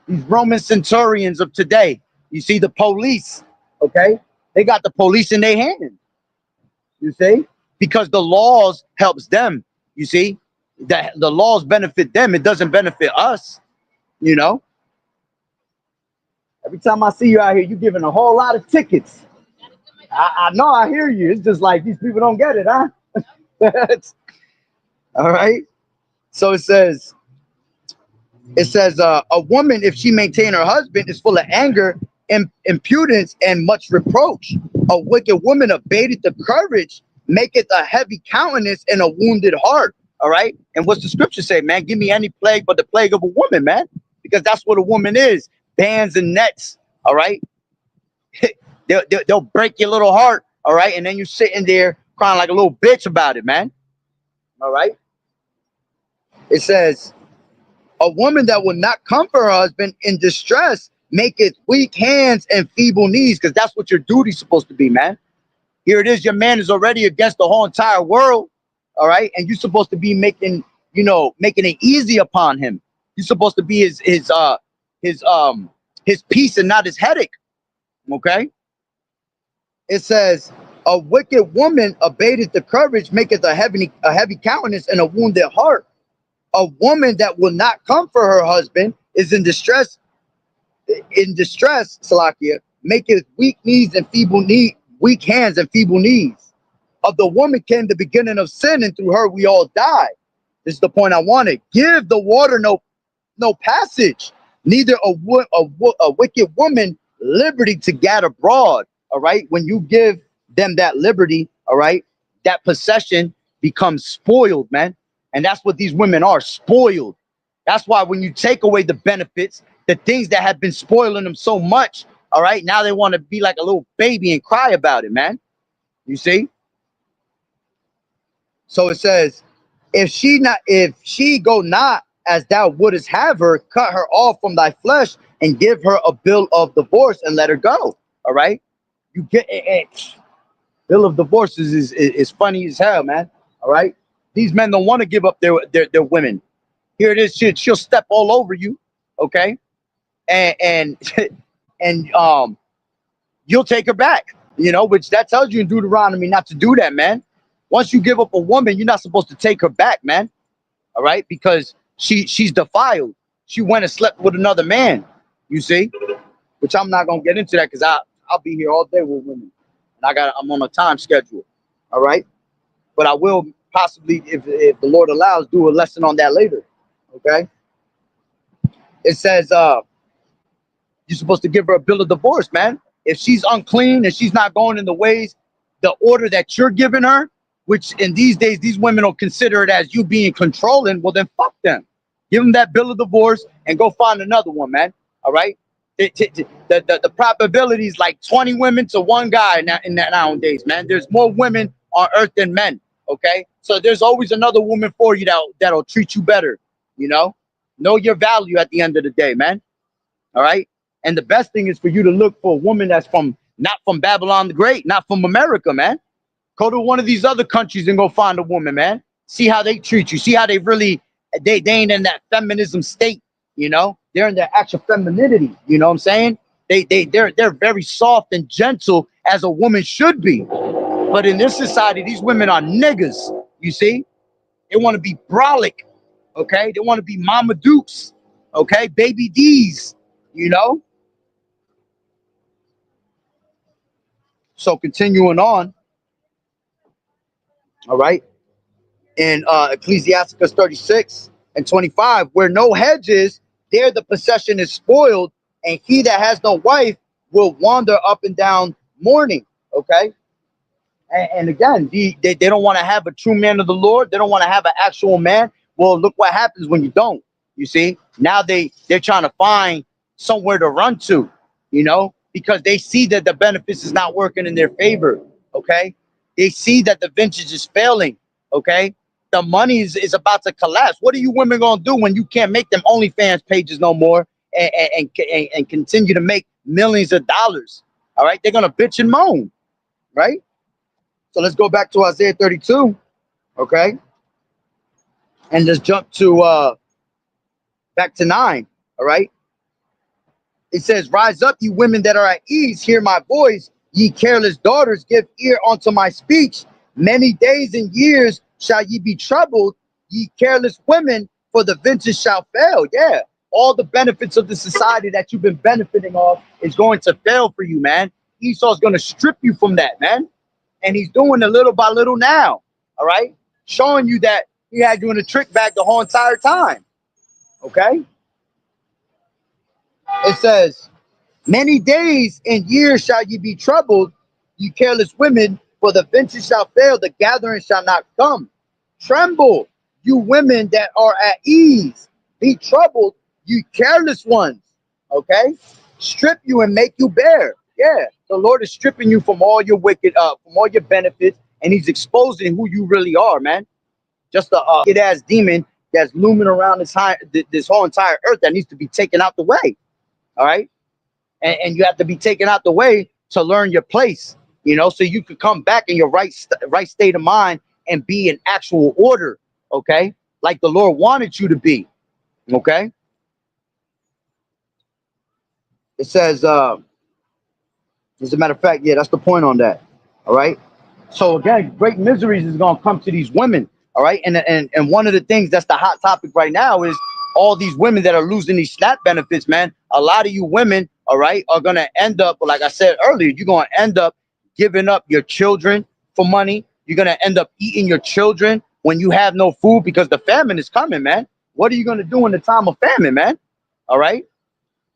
Roman centurions of today. You see the police, okay? They got the police in their hand. You see? Because the laws helps them. You see? The laws benefit them. It doesn't benefit us, you know? Every time I see you out here, you're giving a whole lot of tickets. I know, I hear you. It's just like these people don't get it, huh? All right. So it says, a woman, if she maintain her husband, is full of anger, impudence, and much reproach. A wicked woman abated the courage, maketh a heavy countenance and a wounded heart. All right. And what's the scripture say, man? Give me any plague but the plague of a woman, man. Because that's what a woman is. Bands and nets. All right. They'll break your little heart. All right. And then you're sitting there crying like a little bitch about it, man. All right. It says, a woman that will not comfort her husband in distress maketh weak hands and feeble knees, because that's what your duty's supposed to be, man. Here it is. Your man is already against the whole entire world. All right. And you're supposed to be making it easy upon him. You're supposed to be his peace and not his headache. Okay. It says, a wicked woman abated the courage, maketh a heavy countenance and a wounded heart. A woman that will not comfort her husband is in distress, Salakia, maketh weak hands and feeble knees. Of the woman came the beginning of sin, and through her we all die. This is the point I wanted. Give the water no passage, neither a wicked woman liberty to gad abroad. All right. When you give them that liberty, all right, that possession becomes spoiled, man. And that's what these women are, spoiled. That's why when you take away the benefits, the things that have been spoiling them so much, all right, now they want to be like a little baby and cry about it, man. You see? So it says, if she go not as thou wouldest have her, cut her off from thy flesh and give her a bill of divorce and let her go. All right. You get it. Bill of divorce is funny as hell, man. All right. These men don't want to give up their women. Here it is. She'll step all over you. Okay. And you'll take her back, you know, which that tells you in Deuteronomy not to do that, man. Once you give up a woman, you're not supposed to take her back, man. All right, because she's defiled. She went and slept with another man, you see, which I'm not gonna get into that because I'll be here all day with women, and I'm on a time schedule. All right, but I will possibly, if the Lord allows, do a lesson on that later. Okay, it says you're supposed to give her a bill of divorce, man. If she's unclean and she's not going in the ways, the order that you're giving her, which in these days, these women will consider it as you being controlling, well, then fuck them. Give them that bill of divorce and go find another one, man. All right? The probability is like 20 women to one guy nowadays, man. There's more women on earth than men, okay? So there's always another woman for you that'll treat you better, you know? Know your value at the end of the day, man. All right? And the best thing is for you to look for a woman that's not from Babylon the Great, not from America, man. Go to one of these other countries and go find a woman, man. See how they treat you. See how they really, they ain't in that feminism state, you know? They're in their actual femininity, you know what I'm saying? They're very soft and gentle as a woman should be. But in this society, these women are niggas, you see? They want to be brolic, okay? They want to be Mama Dukes, okay? Baby D's, you know? So continuing on, all right? In Ecclesiasticus 36 and 25, where no hedge is, there the possession is spoiled, and he that has no wife will wander up and down mourning, okay? And again, they don't want to have a true man of the Lord. They don't want to have an actual man. Well, look what happens when you don't. You see, now they're trying to find somewhere to run to, you know, because they see that the benefits is not working in their favor. Okay, they see that the vintage is failing. Okay, the money is about to collapse. What are you women gonna do when you can't make them OnlyFans pages no more and continue to make millions of dollars? All right, they're gonna bitch and moan, right? So let's go back to Isaiah 32, okay? And let's jump to back to 9, all right? It says, rise up, you women that are at ease, hear my voice, ye careless daughters, give ear unto my speech. Many days and years shall ye be troubled, ye careless women, for the vintage shall fail. Yeah, all the benefits of the society that you've been benefiting of is going to fail for you, man. Esau's going to strip you from that, man. And he's doing it little by little now, all right? Showing you that he had you in a trick bag the whole entire time, okay? It says, many days and years shall ye be troubled, ye careless women, for the vintage shall fail, the gathering shall not come. Tremble, you women that are at ease. Be troubled, you careless ones, okay? Strip you and make you bare. Yeah, the Lord is stripping you from all your wicked, from all your benefits, and he's exposing who you really are, man. Just a wicked ass demon that's looming around this whole entire earth that needs to be taken out the way. All right, and you have to be taken out the way to learn your place, you know, so you could come back in your right state of mind and be in actual order, okay, like the Lord wanted you to be, okay. It says, as a matter of fact, yeah, that's the point on that. All right. So again, great miseries is gonna come to these women. All right. And one of the things that's the hot topic right now is all these women that are losing these SNAP benefits, man. A lot of you women, all right, are gonna end up, like I said earlier, you're gonna end up giving up your children for money. You're gonna end up eating your children when you have no food because the famine is coming, man. What are you gonna do in the time of famine, man? All right.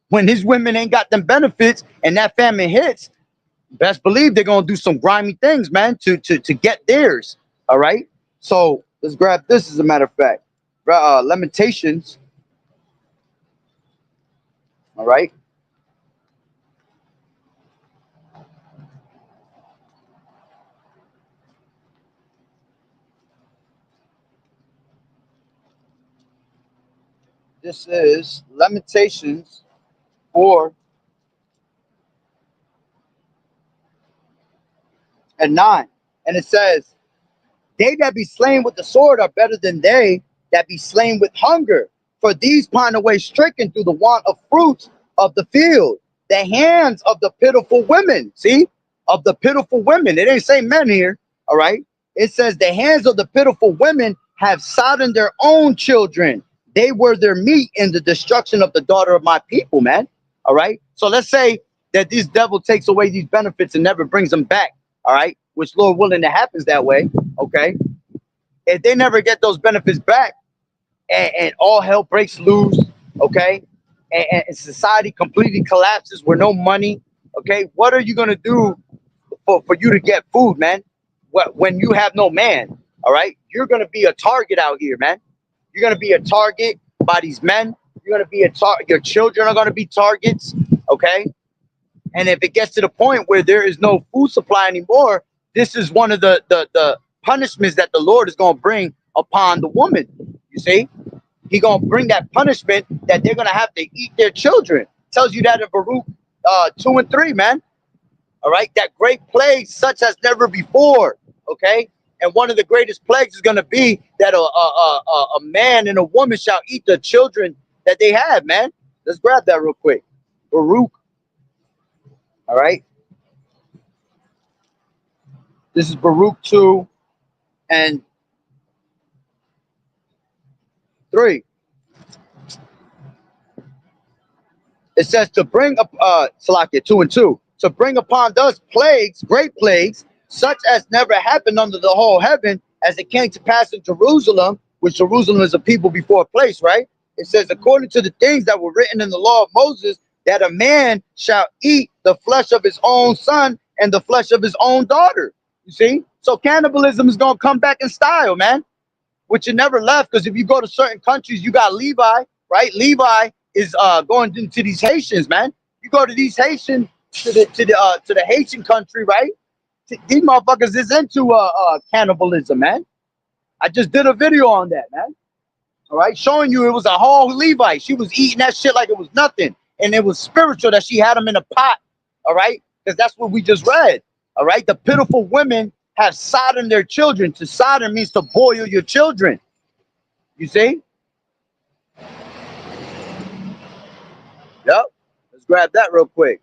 When his women ain't got them benefits and that famine hits, best believe they're gonna do some grimy things, man, to get theirs. All right. So let's grab this as a matter of fact. Lamentations. All right. This is Lamentations 4 and 9. And it says, they that be slain with the sword are better than they that be slain with hunger. For these pine away stricken through the want of fruits of the field. The hands of the pitiful women. See? Of the pitiful women. It ain't say men here. All right. It says the hands of the pitiful women have sodden their own children. They were their meat in the destruction of the daughter of my people, man. All right. So let's say that this devil takes away these benefits and never brings them back. All right. Which, Lord willing, it happens that way. Okay. If they never get those benefits back and all hell breaks loose, okay, and society completely collapses with no money, okay, what are you going to do for you to get food, man? When you have no man, all right, you're going to be a target out here, man. You're going to be a target by these men. You're going to be a target. Your children are going to be targets, okay? And if it gets to the point where there is no food supply anymore, this is one of the punishments that the Lord is going to bring upon the woman. You see, He's going to bring that punishment that they're going to have to eat their children. Tells you that in Baruch 2 and 3, man. All right, that great plague such as never before. Okay, and one of the greatest plagues is going to be that a man and a woman shall eat the children that they have. Man, let's grab that real quick. Baruch. All right, this is Baruch 2 and 3. It says to bring up Salakia 2 and 2, to bring upon us plagues, great plagues, such as never happened under the whole heaven, as it came to pass in Jerusalem, which Jerusalem is a people before a place, right? It says, according to the things that were written in the law of Moses, that a man shall eat the flesh of his own son and the flesh of his own daughter. You see? So cannibalism is going to come back in style, man, which it never left, because if you go to certain countries, you got Levi, right? Levi is going into these Haitians, man. You go to these Haitians, to the Haitian country, right? These motherfuckers is into cannibalism, man. I just did a video on that, man. All right, showing you it was a whole Levite. She was eating that shit like it was nothing, and it was spiritual that she had them in a pot. All right, because that's what we just read. All right, the pitiful women have sodden their children. To sodden means to boil your children. You see? Yep. Let's grab that real quick.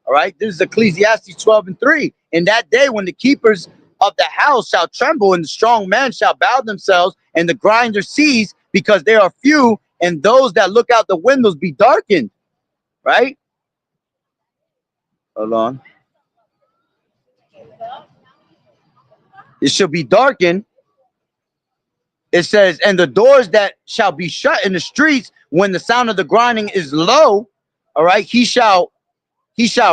All right, this is Ecclesiastes 12 and 3. In that day when the keepers of the house shall tremble, and the strong men shall bow themselves, and the grinder cease, because they are few, and those that look out the windows be darkened. Right? Hold on. It shall be darkened. It says, and the doors that shall be shut in the streets when the sound of the grinding is low. All right, he shall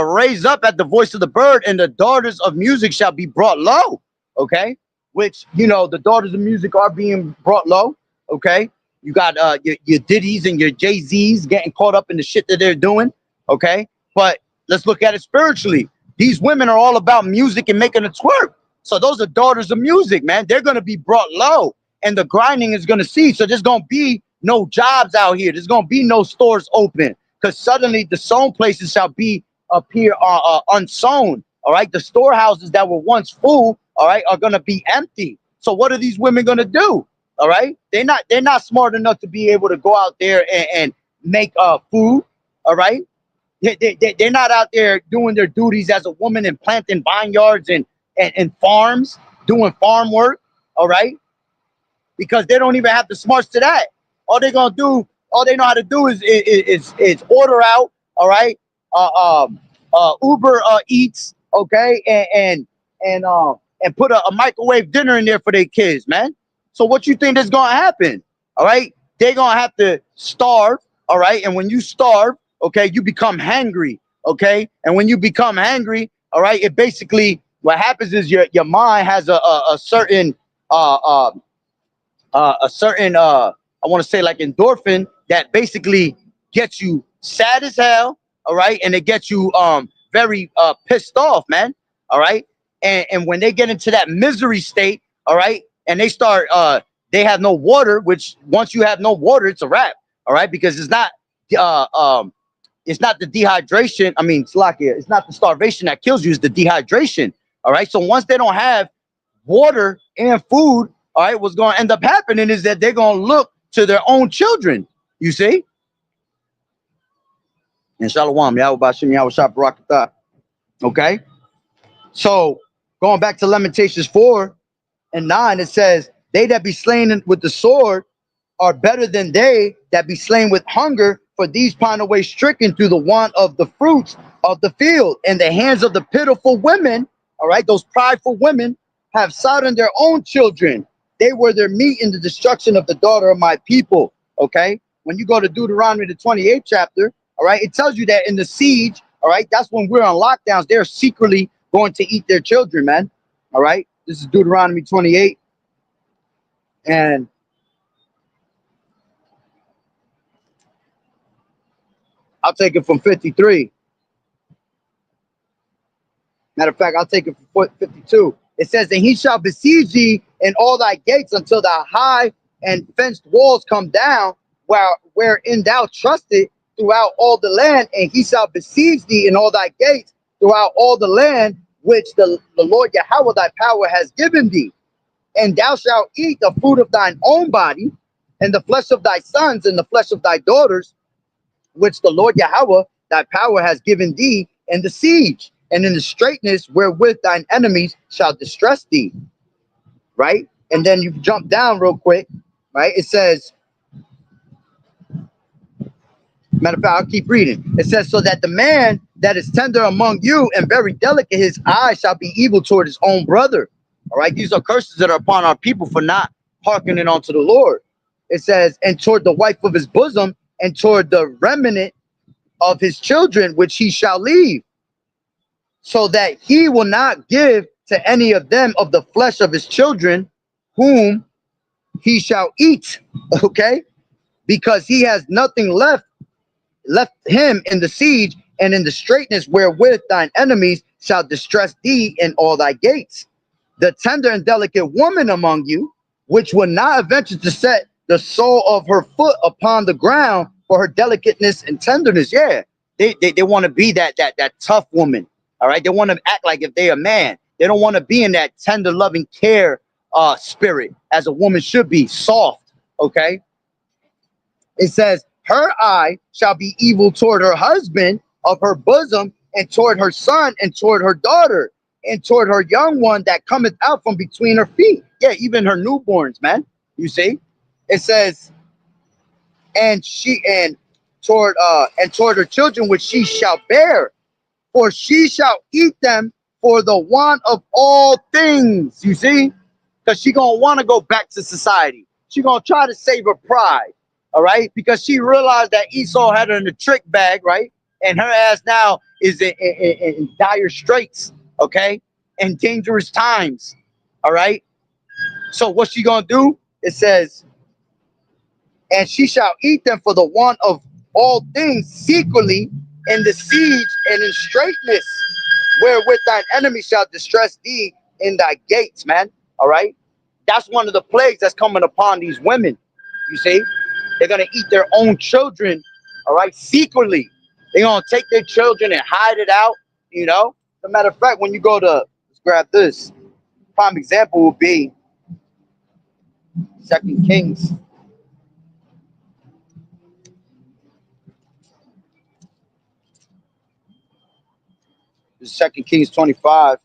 raise up at the voice of the bird, and the daughters of music shall be brought low. Okay, which, you know, the daughters of music are being brought low. Okay, you got your Diddy's and your Jay-Z's getting caught up in the shit that they're doing. Okay, but let's look at it spiritually. These women are all about music and making it twerk. So those are daughters of music, man. They're gonna be brought low, and the grinding is gonna cease. So there's gonna be no jobs out here. There's gonna be no stores open, because suddenly the sown places shall be appear unsown. All right, the storehouses that were once full, all right, are gonna be empty. So what are these women gonna do? All right, they're not smart enough to be able to go out there and make food. All right, they're not out there doing their duties as a woman and planting vineyards and farms, doing farm work. All right, because they don't even have the smarts to that. All they're gonna do, all they know how to do is order out. All right, Uber Eats, okay, and put a microwave dinner in there for their kids, man. So what you think is gonna happen? All right, they're gonna have to starve. All right, and when you starve, okay, you become hangry. Okay, and when you become hangry, all right, it basically, what happens is your mind has a certain I want to say like endorphin that basically gets you sad as hell. All right, and it gets you very pissed off, man. All right, and when they get into that misery state, all right, and they start they have no water, which once you have no water, it's a wrap. All right, because it's not the dehydration. I mean, Slakia, it's not the starvation that kills you, it's the dehydration. All right, so once they don't have water and food, all right, what's going to end up happening is that they're going to look to their own children. You see? And Shalom, Yahweh Bashim, Yahweh Shah Barakatah. Okay? So, going back to Lamentations 4 and 9, it says, they that be slain with the sword are better than they that be slain with hunger, for these pine away stricken through the want of the fruits of the field. And the hands of the pitiful women, all right, those prideful women, have sodden their own children. They were their meat in the destruction of the daughter of my people. Okay, when you go to Deuteronomy, the 28th chapter, all right, it tells you that in the siege, all right, that's when we're on lockdowns, they're secretly going to eat their children, man. All right, this is Deuteronomy 28. And I'll take it from 53. Matter of fact, I'll take it from 52. It says, and he shall besiege thee in all thy gates until the high and fenced walls come down, wherein thou trusted throughout all the land. And he shall besiege thee in all thy gates throughout all the land, which the Lord Yahweh thy power has given thee. And thou shalt eat the fruit of thine own body, and the flesh of thy sons, and the flesh of thy daughters, which the Lord Yahweh thy power has given thee in the siege, and in the straitness wherewith thine enemies shall distress thee. Right? And then you jump down real quick, right? It says, matter of fact, I'll keep reading. It says, so that the man that is tender among you and very delicate, his eye shall be evil toward his own brother. All right, these are curses that are upon our people for not hearkening unto the Lord. It says, and toward the wife of his bosom, and toward the remnant of his children, which he shall leave, so that he will not give to any of them of the flesh of his children, whom he shall eat. Okay, because he has nothing left him in the siege, and in the straitness wherewith thine enemies shall distress thee in all thy gates. The tender and delicate woman among you, which will not venture to set the sole of her foot upon the ground for her delicateness and tenderness. Yeah, they want to be that tough woman. All right, they want to act like if they're a man. They don't want to be in that tender, loving care spirit as a woman should be, soft. Okay, it says, her eye shall be evil toward her husband of her bosom, and toward her son, and toward her daughter, and toward her young one that cometh out from between her feet. Yeah, even her newborns, man. You see? It says, and toward her children which she shall bear, for she shall eat them for the want of all things. You see? Because she gonna want to go back to society. She gonna try to save her pride. All right, because she realized that Esau had her in the trick bag, right? And her ass now is in dire straits, okay, in dangerous times. All right. So what's she gonna do? It says, and she shall eat them for the want of all things secretly in the siege and in straitness, wherewith thine enemy shall distress thee in thy gates, man. All right. That's one of the plagues that's coming upon these women. You see? They're going to eat their own children, all right, secretly. They're going to take their children and hide it out, you know. As a matter of fact, when you go to, let's grab this. Prime example would be 2 Kings. This is 2 Kings 25.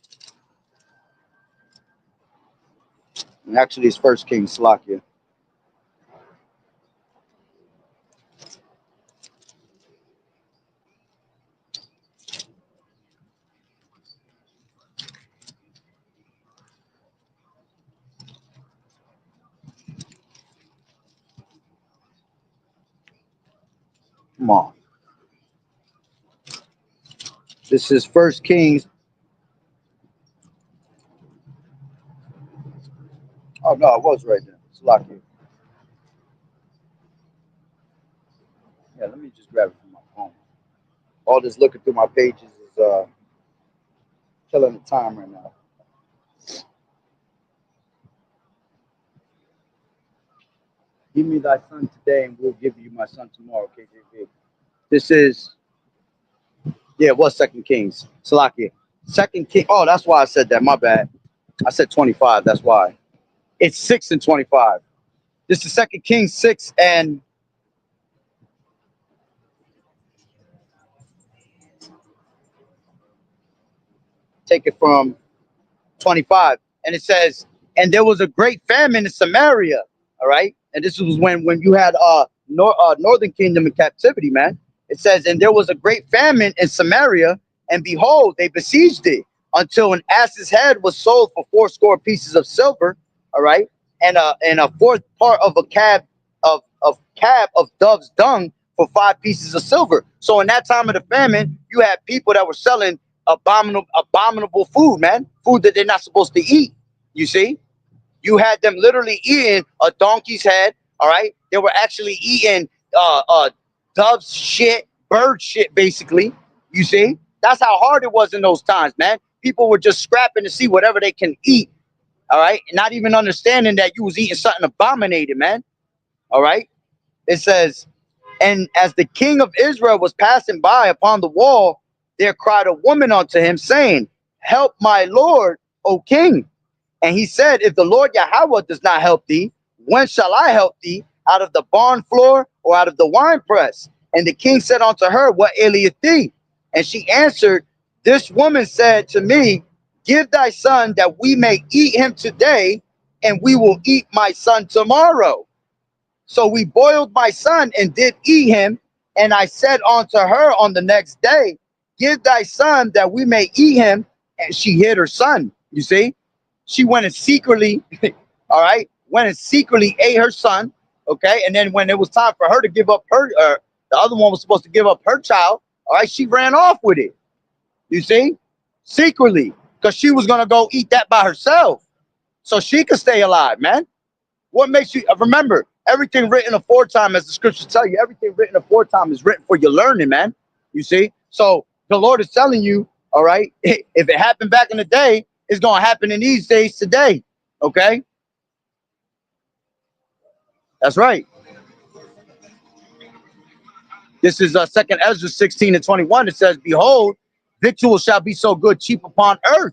And actually, it's 1 Kings, Salakia. Come on. This is 1 Kings. Oh, no, it was right there. Salakia. Yeah, let me just grab it from my phone. All this looking through my pages is killing the time right now. Give me thy son today, and we'll give you my son tomorrow, KJV. This is, yeah, it was 2 Kings. Salakia. 2 King. Oh, that's why I said that. My bad. I said 25. That's why. It's 6 and 25. This is 2 Kings 6 and take it from 25. And it says, and there was a great famine in Samaria. All right. And this was when you had northern kingdom in captivity, man. It says, and there was a great famine in Samaria, and behold, they besieged it until an ass's head was sold for 80 pieces of silver. All right. And a fourth part of a cab of dove's dung for 5 pieces of silver. So in that time of the famine, you had people that were selling abominable food, man, food that they're not supposed to eat. You see, you had them literally eating a donkey's head. All right, they were actually eating dove's shit, bird shit, basically. You see, that's how hard it was in those times, man. People were just scrapping to see whatever they can eat. All right, not even understanding that you was eating something abominated, man. All right, it says, and as the king of Israel was passing by upon the wall, there cried a woman unto him, saying, help my lord, O king? And he said, if the Lord Yahweh does not help thee, when shall I help thee? Out of the barn floor or out of the winepress? And the king said unto her, what aileth thee? And she answered, this woman said to me, give thy son that we may eat him today, and we will eat my son tomorrow. So we boiled my son and did eat him. And I said unto her on the next day, give thy son that we may eat him. And she hid her son. You see, she went and secretly, all right, went and secretly ate her son. Okay. And then when it was time for her to give up her, the other one was supposed to give up her child. All right. She ran off with it. You see, secretly, because she was going to go eat that by herself so she could stay alive, man. What makes you remember everything written aforetime, as the scriptures tell you, everything written aforetime is written for your learning, man. You see, so the Lord is telling you, all right, if it happened back in the day, it's going to happen in these days today. Okay, that's right. This is Second Ezra 16:21. It says, behold, victuals shall be so good cheap upon earth,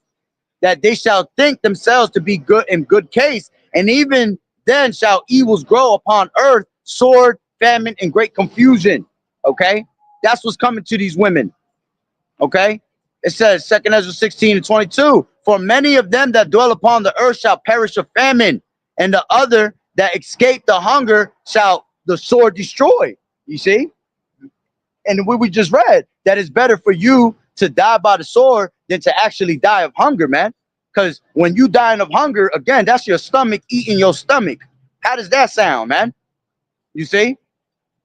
that they shall think themselves to be good in good case, and even then shall evils grow upon earth, sword, famine, and great confusion. Okay, that's what's coming to these women. Okay, it says Second Ezra 16:22, for many of them that dwell upon the earth shall perish of famine, and the other that escape the hunger shall the sword destroy. You see, and we just read that it's better for you to die by the sword than to actually die of hunger, man. Because when you dying of hunger, again, that's your stomach eating your stomach. How does that sound, man? You see,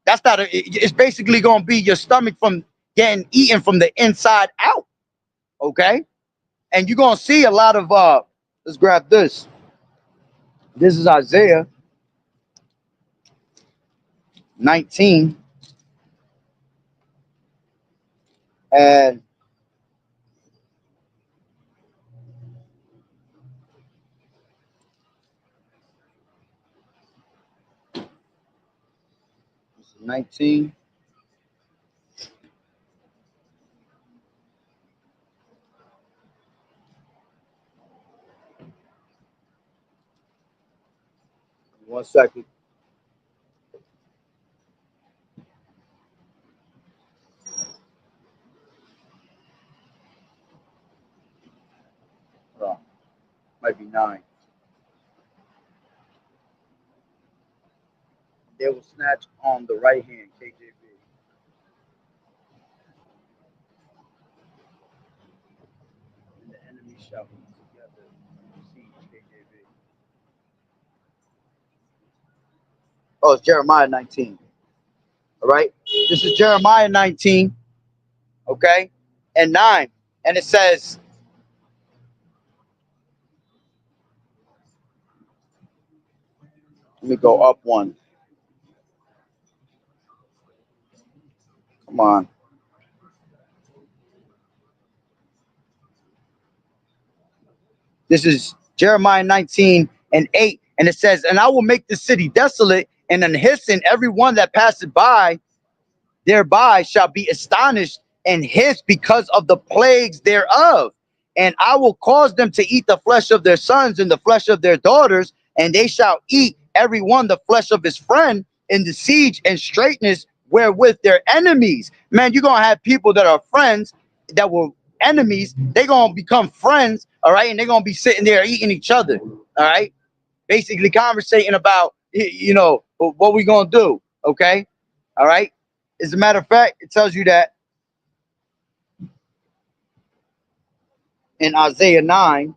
that's not it's basically going to be your stomach from getting eaten from the inside out. Okay, and you're going to see a lot of let's grab this. This is Isaiah 19, and 19. One second. Oh, might be 9. They will snatch on the right hand, KJV. And the enemy shall be together. See, KJV. Oh, it's Jeremiah 19. All right. This is Jeremiah 19. Okay. And 9. And it says, let me go up one. Come on. This is Jeremiah 19 and 8. And it says, and I will make the city desolate, and an hissing every one that passeth by thereby shall be astonished and hiss because of the plagues thereof. And I will cause them to eat the flesh of their sons and the flesh of their daughters, and they shall eat every one the flesh of his friend in the siege and straightness wherewith their enemies. Man, you're gonna have people that are friends that were enemies, they're gonna become friends, all right, and they're gonna be sitting there eating each other, all right, basically conversating about, you know, what we gonna do, okay, all right. As a matter of fact, it tells you that in Isaiah 9.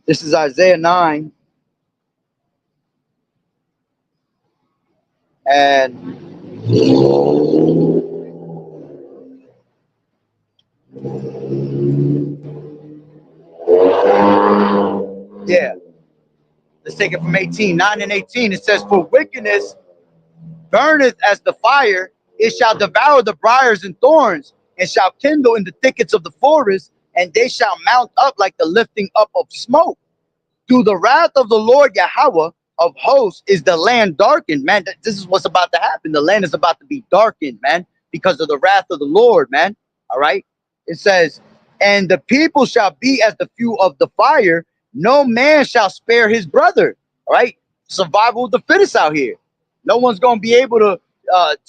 This is Isaiah 9. And yeah, let's take it from 18. 9 and 18. It says, for wickedness burneth as the fire, it shall devour the briars and thorns, and shall kindle in the thickets of the forest, and they shall mount up like the lifting up of smoke. Through the wrath of the Lord Yahweh of hosts is the land darkened, man. This is what's about to happen. The land is about to be darkened, man, because of the wrath of the Lord, man. All right. It says, and the people shall be as the fuel of the fire. No man shall spare his brother. All right. Survival of the fittest out here. No one's going to be able to,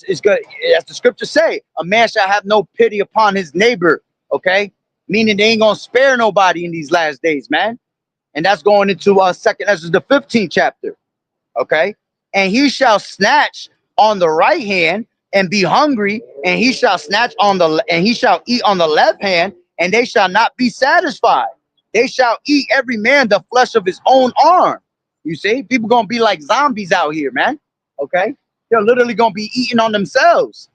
it's good. As the scriptures say, a man shall have no pity upon his neighbor. Okay. Meaning they ain't going to spare nobody in these last days, man. And that's going into second Ezra, the 15th chapter. Okay. And he shall snatch on the right hand and be hungry, and he shall snatch on the, and he shall eat on the left hand, and they shall not be satisfied. They shall eat every man the flesh of his own arm. You see, people gonna be like zombies out here, man. Okay. They're literally gonna be eating on themselves,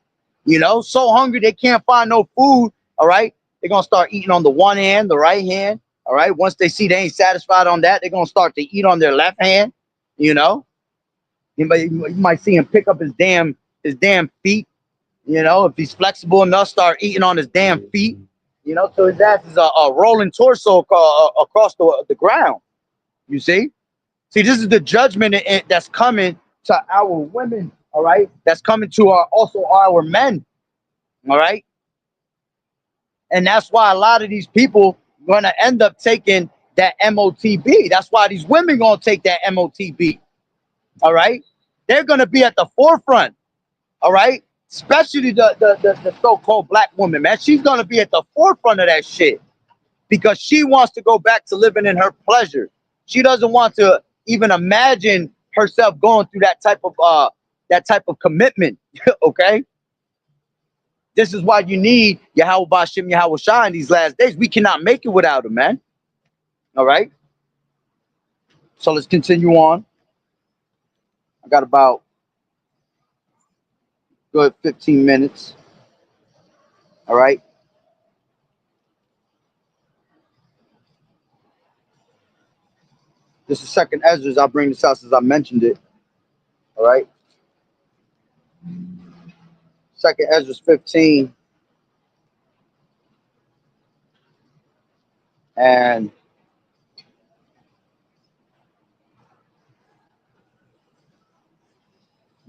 you know, so hungry they can't find no food. All right. They're gonna start eating on the one hand, the right hand. All right. Once they see they ain't satisfied on that, they're gonna start to eat on their left hand. You know, you might see him pick up his damn feet. You know, if he's flexible enough, start eating on his damn feet. You know, so his ass is a rolling torso across the ground. You see, this is the judgment that's coming to our women. All right, that's coming to also our men. All right, and that's why a lot of these people gonna end up taking that MOTB. That's why these women gonna take that MOTB. All right, they're gonna be at the forefront. All right, especially the so-called black woman, man. She's gonna be at the forefront of that shit because she wants to go back to living in her pleasure. She doesn't want to even imagine herself going through that type of commitment. Okay, this is why you need Yahweh Bashim Yahweh Shai in these last days. We cannot make it without him, man. All right, so let's continue on. I got about good 15 minutes. All right. This is second Ezra. I'll bring this out since I mentioned it. All right. Second Ezra 15. And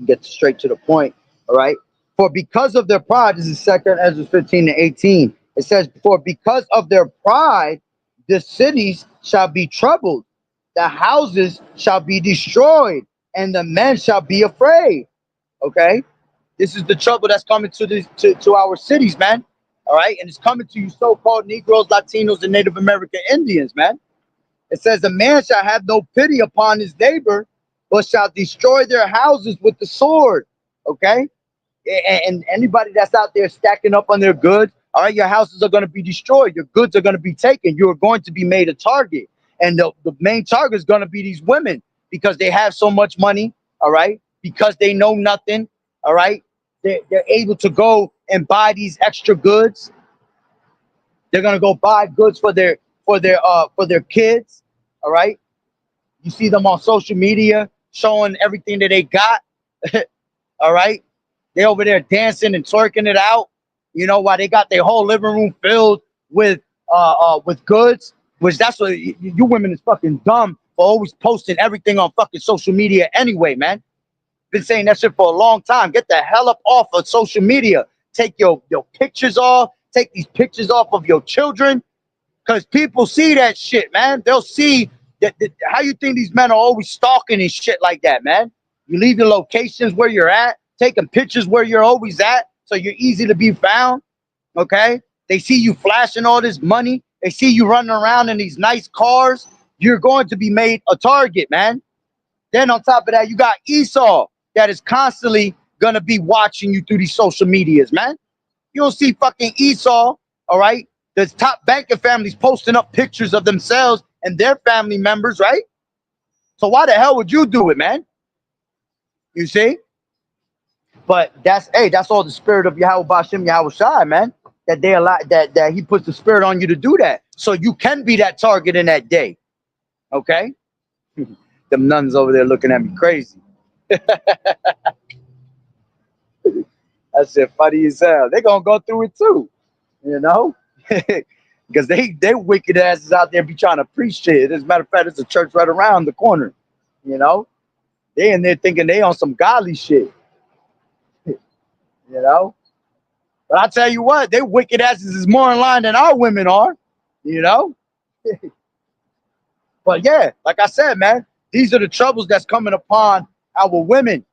get straight to the point. All right. For because of their pride, this is second Ezra 15 to 18. It says, for because of their pride, the cities shall be troubled, the houses shall be destroyed, and the men shall be afraid. Okay. This is the trouble that's coming to our cities, man. All right. And it's coming to you so-called Negroes, Latinos, and Native American Indians, man. It says, a man shall have no pity upon his neighbor, but shall destroy their houses with the sword. Okay. And anybody that's out there stacking up on their goods, all right, your houses are going to be destroyed. Your goods are going to be taken. You're going to be made a target. And the main target is going to be these women because they have so much money. All right. Because they know nothing. All right. They're able to go and buy these extra goods. They're going to go buy goods for their kids. All right. You see them on social media showing everything that they got. All right. They over there dancing and twerking it out. You know, while they got their whole living room filled with goods, which that's what you women is fucking dumb for always posting everything on fucking social media anyway, man. Been saying that shit for a long time. Get the hell up off of social media. Take your pictures off. Take these pictures off of your children. Because people see that shit, man. They'll see that. How you think these men are always stalking and shit like that, man? You leave your locations where you're at, taking pictures where you're always at, so you're easy to be found, okay? They see you flashing all this money. They see you running around in these nice cars. You're going to be made a target, man. Then on top of that, you got Esau that is constantly going to be watching you through these social medias, man. You don't see fucking Esau, all right? The top banking families posting up pictures of themselves and their family members, right? So why the hell would you do it, man? You see? But that's all the spirit of Yahweh Bashim Yahweh Shai, man. That they allow that he puts the spirit on you to do that. So you can be that target in that day. Okay? Them nuns over there looking at me crazy. I said, funny as hell. They're gonna go through it too, you know? Because they wicked asses out there be trying to preach shit. As a matter of fact, it's a church right around the corner, you know? They in there thinking they on some godly shit, you know. But I tell you what, they wicked asses is more in line than our women are, you know. But yeah, like I said, man, these are the troubles that's coming upon our women.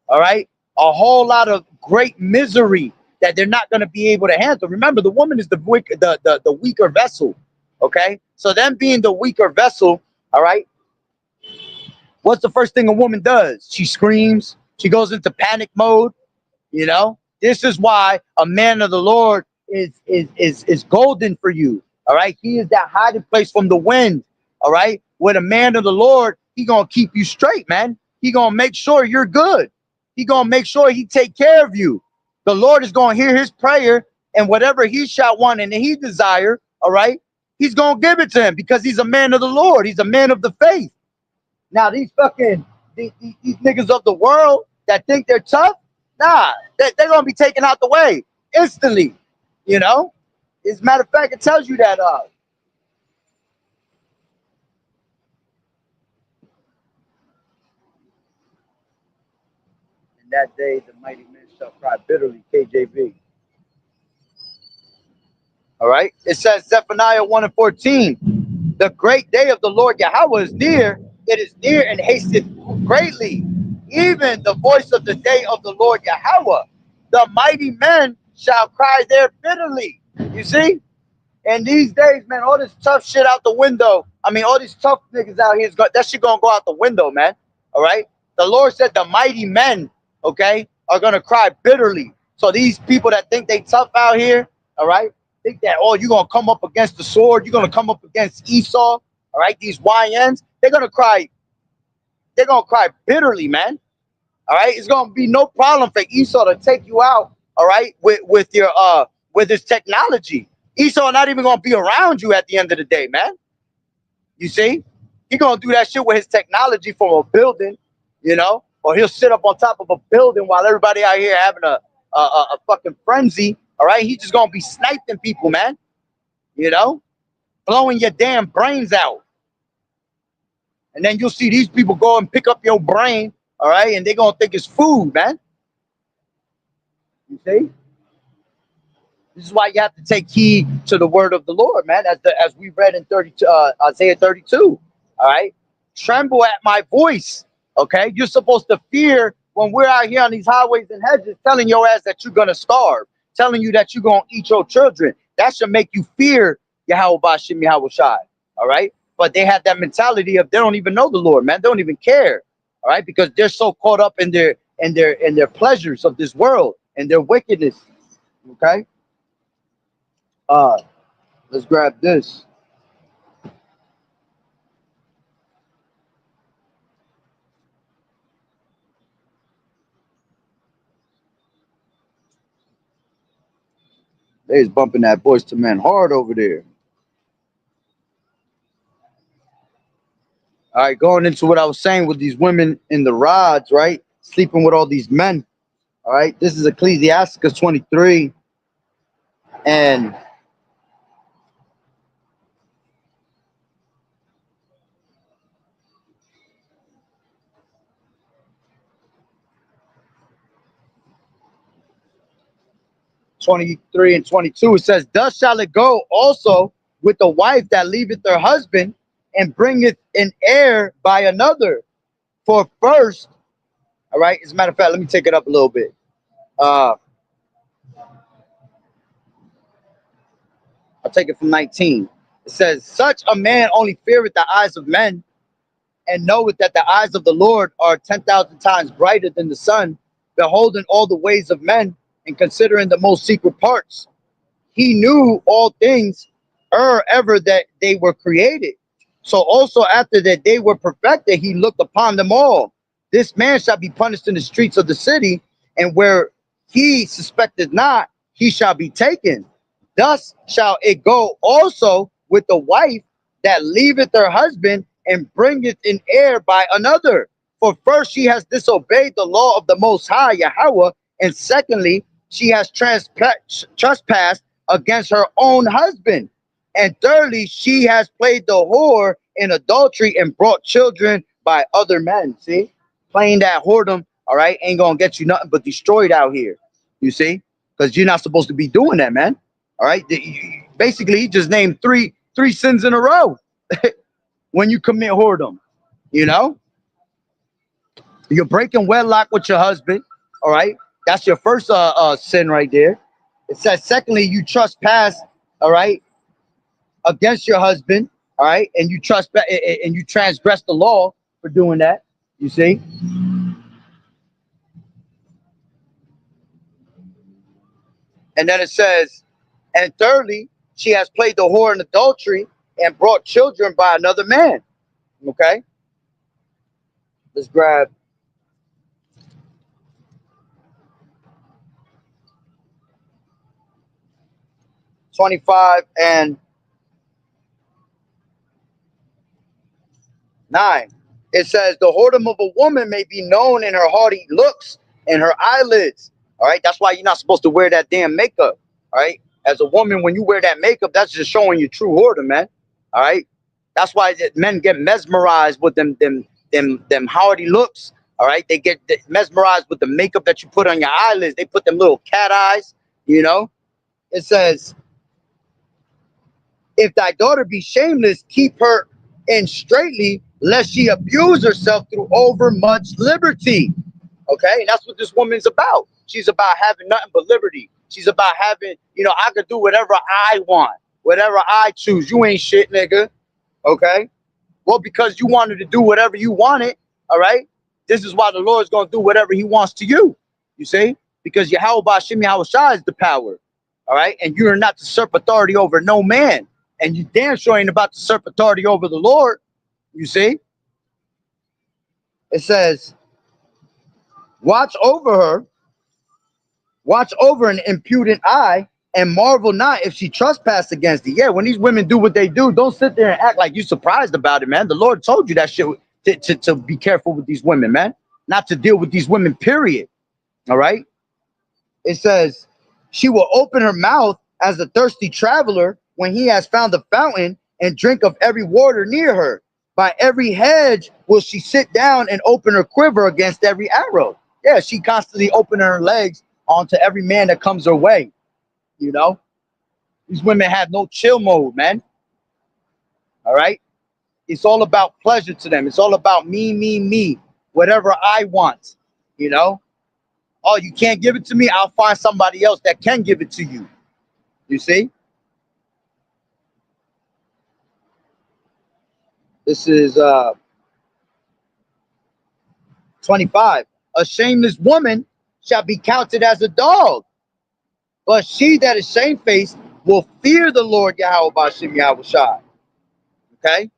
All right, a whole lot of great misery that they're not going to be able to handle. Remember, the woman is the weaker vessel. Okay, so them being the weaker vessel, all right. What's the first thing a woman does? She screams. She goes into panic mode. You know, this is why a man of the Lord is golden for you. All right, he is that hiding place from the wind. All right, with a man of the Lord, he gonna keep you straight, man. He gonna make sure you're good. He gonna make sure he take care of you. The Lord is gonna hear his prayer, and whatever he shall want and he desire, all right, he's gonna give it to him because he's a man of the Lord. He's a man of the faith. Now these fucking these niggas of the world that think they're tough, nah, they're gonna be taken out the way instantly. You know, as a matter of fact, it tells you that in that day the mighty men shall cry bitterly. KJV. All right. It says Zephaniah 1 and 14. The great day of the Lord Yahweh is near. It is near and hasteth greatly. Even the voice of the day of the Lord Yahweh. The mighty men shall cry there bitterly. You see? And these days, man, all this tough shit out the window. I mean, all these tough niggas out here, that shit gonna go out the window, man. All right? The Lord said the mighty men, okay, are gonna cry bitterly. So these people that think they tough out here, all right, think that, oh, you're gonna come up against the sword, you're gonna come up against Esau, all right, these YNs, they're gonna cry bitterly, man. All right, it's gonna be no problem for Esau to take you out, all right, with his technology. Esau not even gonna be around you at the end of the day, man. You see, he gonna do that shit with his technology from a building, you know, or he'll sit up on top of a building while everybody out here having a fucking frenzy. All right, he just gonna be sniping people, man. You know, blowing your damn brains out, and then you'll see these people go and pick up your brain, all right, and they gonna think it's food, man. You see. This is why you have to take heed to the word of the Lord, man. As we read in Isaiah 32. All right, tremble at my voice. Okay, you're supposed to fear when we're out here on these highways and hedges, telling your ass that you're gonna starve, telling you that you're gonna eat your children. That should make you fear Yahweh Bashim Yahweh Shai. All right, but they have that mentality of they don't even know the Lord, man. They don't even care. All right, because they're so caught up in their pleasures of this world and their wickedness. Okay. Let's grab this. They's bumping that Boys to Men hard over there. All right, going into what I was saying with these women in the rods, right? Sleeping with all these men. All right, this is Ecclesiasticus 23 and 23 and 22. It says, thus shall it go also with the wife that leaveth her husband and bringeth an heir by another. For first, all right, as a matter of fact, let me take it up a little bit. I'll take it from 19. It says, such a man only feareth the eyes of men, and knoweth that the eyes of the Lord are 10,000 times brighter than the sun, beholding all the ways of men, and considering the most secret parts. He knew all things ever that they were created. So also after that they were perfected, he looked upon them all. This man shall be punished in the streets of the city, and where he suspected not, he shall be taken. Thus shall it go also with the wife that leaveth her husband and bringeth an heir by another. For first she has disobeyed the law of the Most High Yahweh, and secondly she has trespassed against her own husband, and thirdly she has played the whore in adultery and brought children by other men. See, playing that whoredom, all right, ain't gonna get you nothing but destroyed out here. You see, because you're not supposed to be doing that, man. All right. Basically, he just named three sins in a row when you commit whoredom. You know, you're breaking wedlock with your husband. All right, that's your first sin right there. It says, secondly, you trespass. All right, against your husband. All right, and you trespass and you transgress the law for doing that. You see. And then it says, and thirdly, she has played the whore in adultery and brought children by another man. Okay, let's grab 25 and 9. It says, the whoredom of a woman may be known in her haughty looks and her eyelids. All right, that's why you're not supposed to wear that damn makeup. All right, as a woman, when you wear that makeup, that's just showing you true whoredom, man. All right, that's why men get mesmerized with them haughty looks. All right, they get mesmerized with the makeup that you put on your eyelids. They put them little cat eyes. You know, it says, if thy daughter be shameless, keep her in straitly, lest she abuse herself through overmuch liberty. Okay, and that's what this woman's about. She's about having nothing but liberty. She's about having, I could do whatever I want, whatever I choose. You ain't shit, nigga. Okay? Well, because you wanted to do whatever you wanted, all right? This is why the Lord's going to do whatever he wants to you. You see? Because Yahweh Bashim Yahweh Shai is the power. All right? And you are not to usurp authority over no man. And you damn sure ain't about to usurp authority over the Lord. You see? It says, watch over an impudent eye, and marvel not if she trespass against thee. Yeah, when these women do what they do, don't sit there and act like you're surprised about it, man. The Lord told you that shit to be careful with these women, man. Not to deal with these women, period. All right? It says, she will open her mouth as a thirsty traveler when he has found a fountain, and drink of every water near her. By every hedge will she sit down and open her quiver against every arrow. Yeah, she constantly opening her legs onto every man that comes her way. You know, these women have no chill mode, man. All right, it's all about pleasure to them. It's all about me, whatever I want. You know, oh, you can't give it to me, I'll find somebody else that can give it to you. You see, this is 25. A shameless woman shall be counted as a dog, but she that is shamefaced will fear the Lord Yahweh Bashim Yahweh Shai. Okay?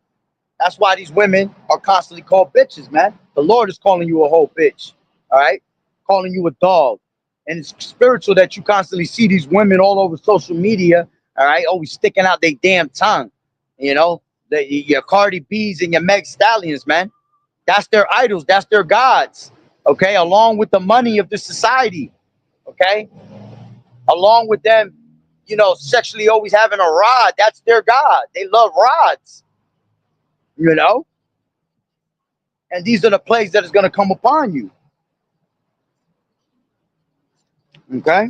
That's why these women are constantly called bitches, man. The Lord is calling you a whole bitch. All right? Calling you a dog. And it's spiritual that you constantly see these women all over social media, all right, always sticking out their damn tongue. You know, your Cardi B's and your Meg Stallions, man. That's their idols. That's their gods. Okay? Along with the money of the society. Okay? Along with them, sexually always having a rod. That's their god. They love rods. You know? And these are the plagues that is going to come upon you. Okay?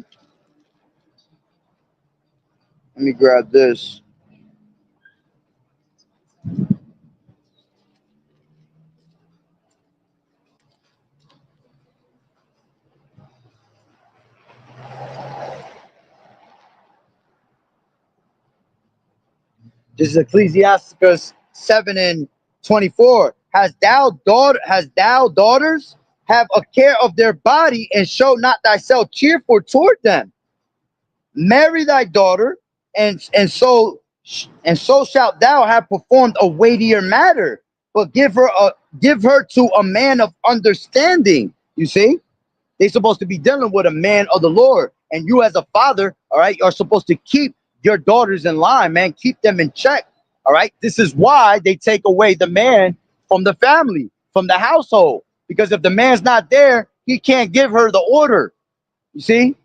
Let me grab this. This is Ecclesiasticus 7 and 24. Has thou daughters? Have a care of their body, and show not thyself cheerful toward them. Marry thy daughter, and so shalt thou have performed a weightier matter. But give her to a man of understanding. You see, they're supposed to be dealing with a man of the Lord, and you as a father, all right, are supposed to keep your daughters in line, man. Keep them in check. All right. This is why they take away the man from the family, from the household, because if the man's not there, he can't give her the order. You see.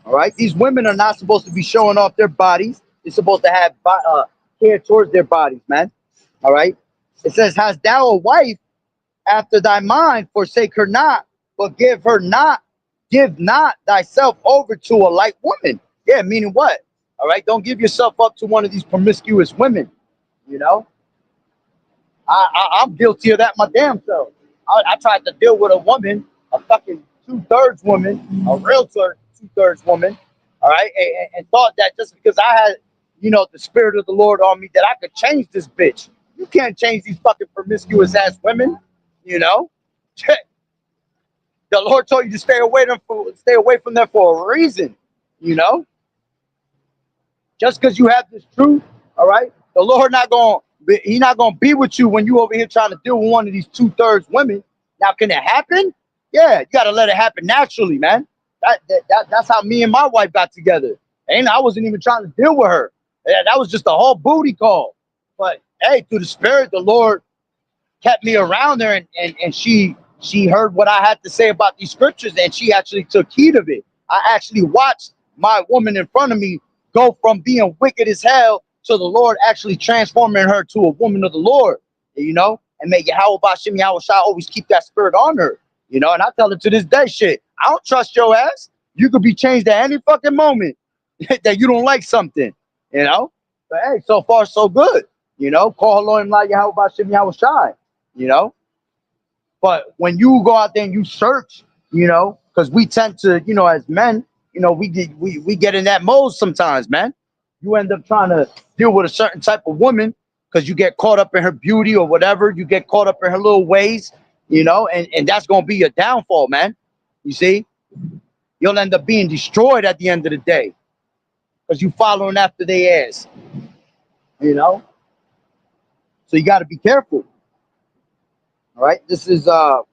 All right, these women are not supposed to be showing off their bodies. They're supposed to have care towards their bodies, man. All right. It says, "Hast thou a wife after thy mind? Forsake her not, but give not thyself over to a light woman." Yeah, meaning what? All right, don't give yourself up to one of these promiscuous women. You know, I'm guilty of that my damn self. I tried to deal with a woman, a fucking 2/3 woman, a real 2/3 woman, all right, and thought that just because I had, the spirit of the Lord on me, that I could change this bitch. You can't change these fucking promiscuous ass women, you know. The Lord told you to stay away from them for a reason, you know. Just because you have this truth, all right, the Lord He's not gonna be with you when you over here trying to deal with one of these 2/3 women. Now, can it happen? Yeah, you gotta let it happen naturally, man. That's how me and my wife got together. And I wasn't even trying to deal with her. Yeah, that was just a whole booty call. But hey, through the Spirit, the Lord kept me around her, and she heard what I had to say about these scriptures, and she actually took heed of it. I actually watched my woman in front of me go from being wicked as hell to the Lord actually transforming her to a woman of the Lord, and may Yahweh Bashim Yahweh Shai always keep that spirit on her, and I tell her to this day, shit, I don't trust your ass. You could be changed at any fucking moment that you don't like something, but hey, so far so good, call Lord and Yahweh Bashim Yahweh Shai. But when you go out there and you search, because we tend to, as men, we get in that mode sometimes, man. You end up trying to deal with a certain type of woman because you get caught up in her beauty or whatever. You get caught up in her little ways, and that's gonna be your downfall, man. You see, you'll end up being destroyed at the end of the day because you following after their ass, So you got to be careful. All right, this is oh,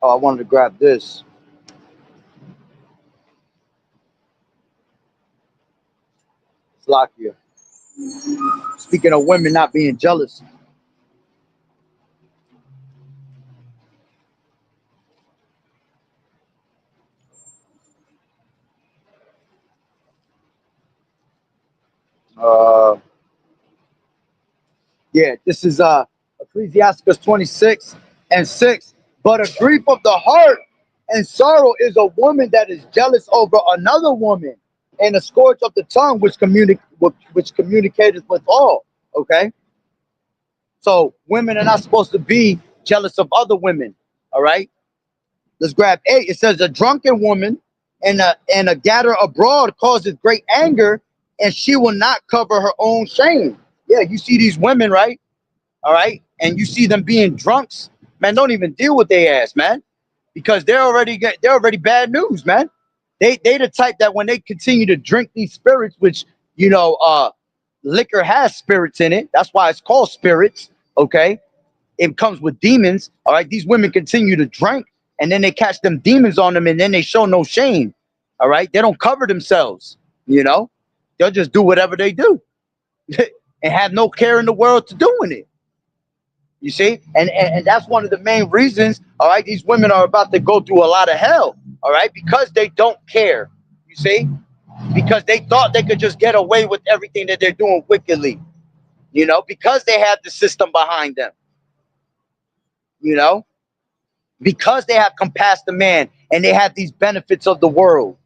I wanted to grab this. Slakia. Speaking of women not being jealous. Yeah, this is Ecclesiasticus 26:6. But a grief of the heart and sorrow is a woman that is jealous over another woman, and a scourge of the tongue which communicated with all. Okay, so women are not supposed to be jealous of other women. All right, let's grab 8. It says a drunken woman and a gatherer abroad causes great anger, and she will not cover her own shame. Yeah, you see these women, right? All right, and you see them being drunks, man. Don't even deal with their ass, man, because they're already bad news, man. They the type that when they continue to drink these spirits, which liquor has spirits in it. That's why it's called spirits. Okay, it comes with demons. All right, these women continue to drink, and then they catch them demons on them, and then they show no shame. All right, they don't cover themselves. They'll just do whatever they do, and have no care in the world to doing it. You see, and that's one of the main reasons. All right, these women are about to go through a lot of hell. All right, because they don't care. You see, because they thought they could just get away with everything that they're doing wickedly. Because they have the system behind them. Because they have compassed the man and they have these benefits of the world.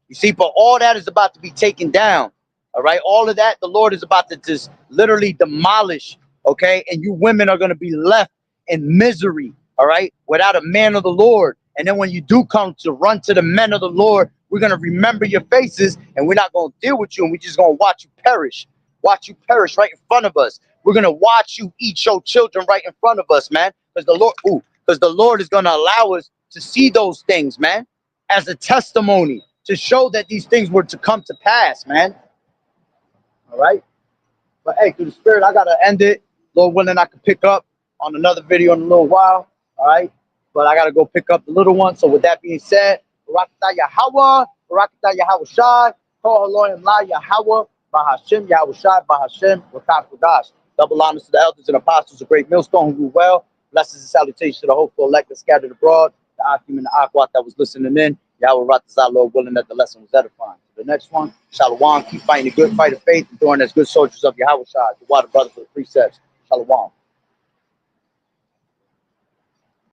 You see, but all that is about to be taken down. All right, all of that, the Lord is about to just literally demolish. Okay, and you women are going to be left in misery. All right, without a man of the Lord. And then when you do come to run to the men of the Lord, we're going to remember your faces, and we're not going to deal with you, and we're just going to watch you perish right in front of us. We're going to watch you eat your children right in front of us, man, because the Lord is going to allow us to see those things, man, as a testimony to show that these things were to come to pass, man. All right. But hey, through the Spirit, I got to end it. Lord willing, I can pick up on another video in a little while. All right. But I got to go pick up the little one. So with that being said, Barakatah Yahweh, Barakatah Yahweh Shai, Kol Haloyim La Yahweh, Bahashem Yahweh Shai, Bahashem, Wakaf Qadash. Double honors to the elders and apostles, a great millstone who do well. Blessings and salutations to the hopeful elect that scattered abroad, the Akim and the Aquat that was listening in. Yahweh Ratazah, Lord willing that the lesson was edifying. The next one, Shalom, keep fighting the good fight of faith and doing as good soldiers of Yahweh Shah. The water brother for the precepts. Shalom.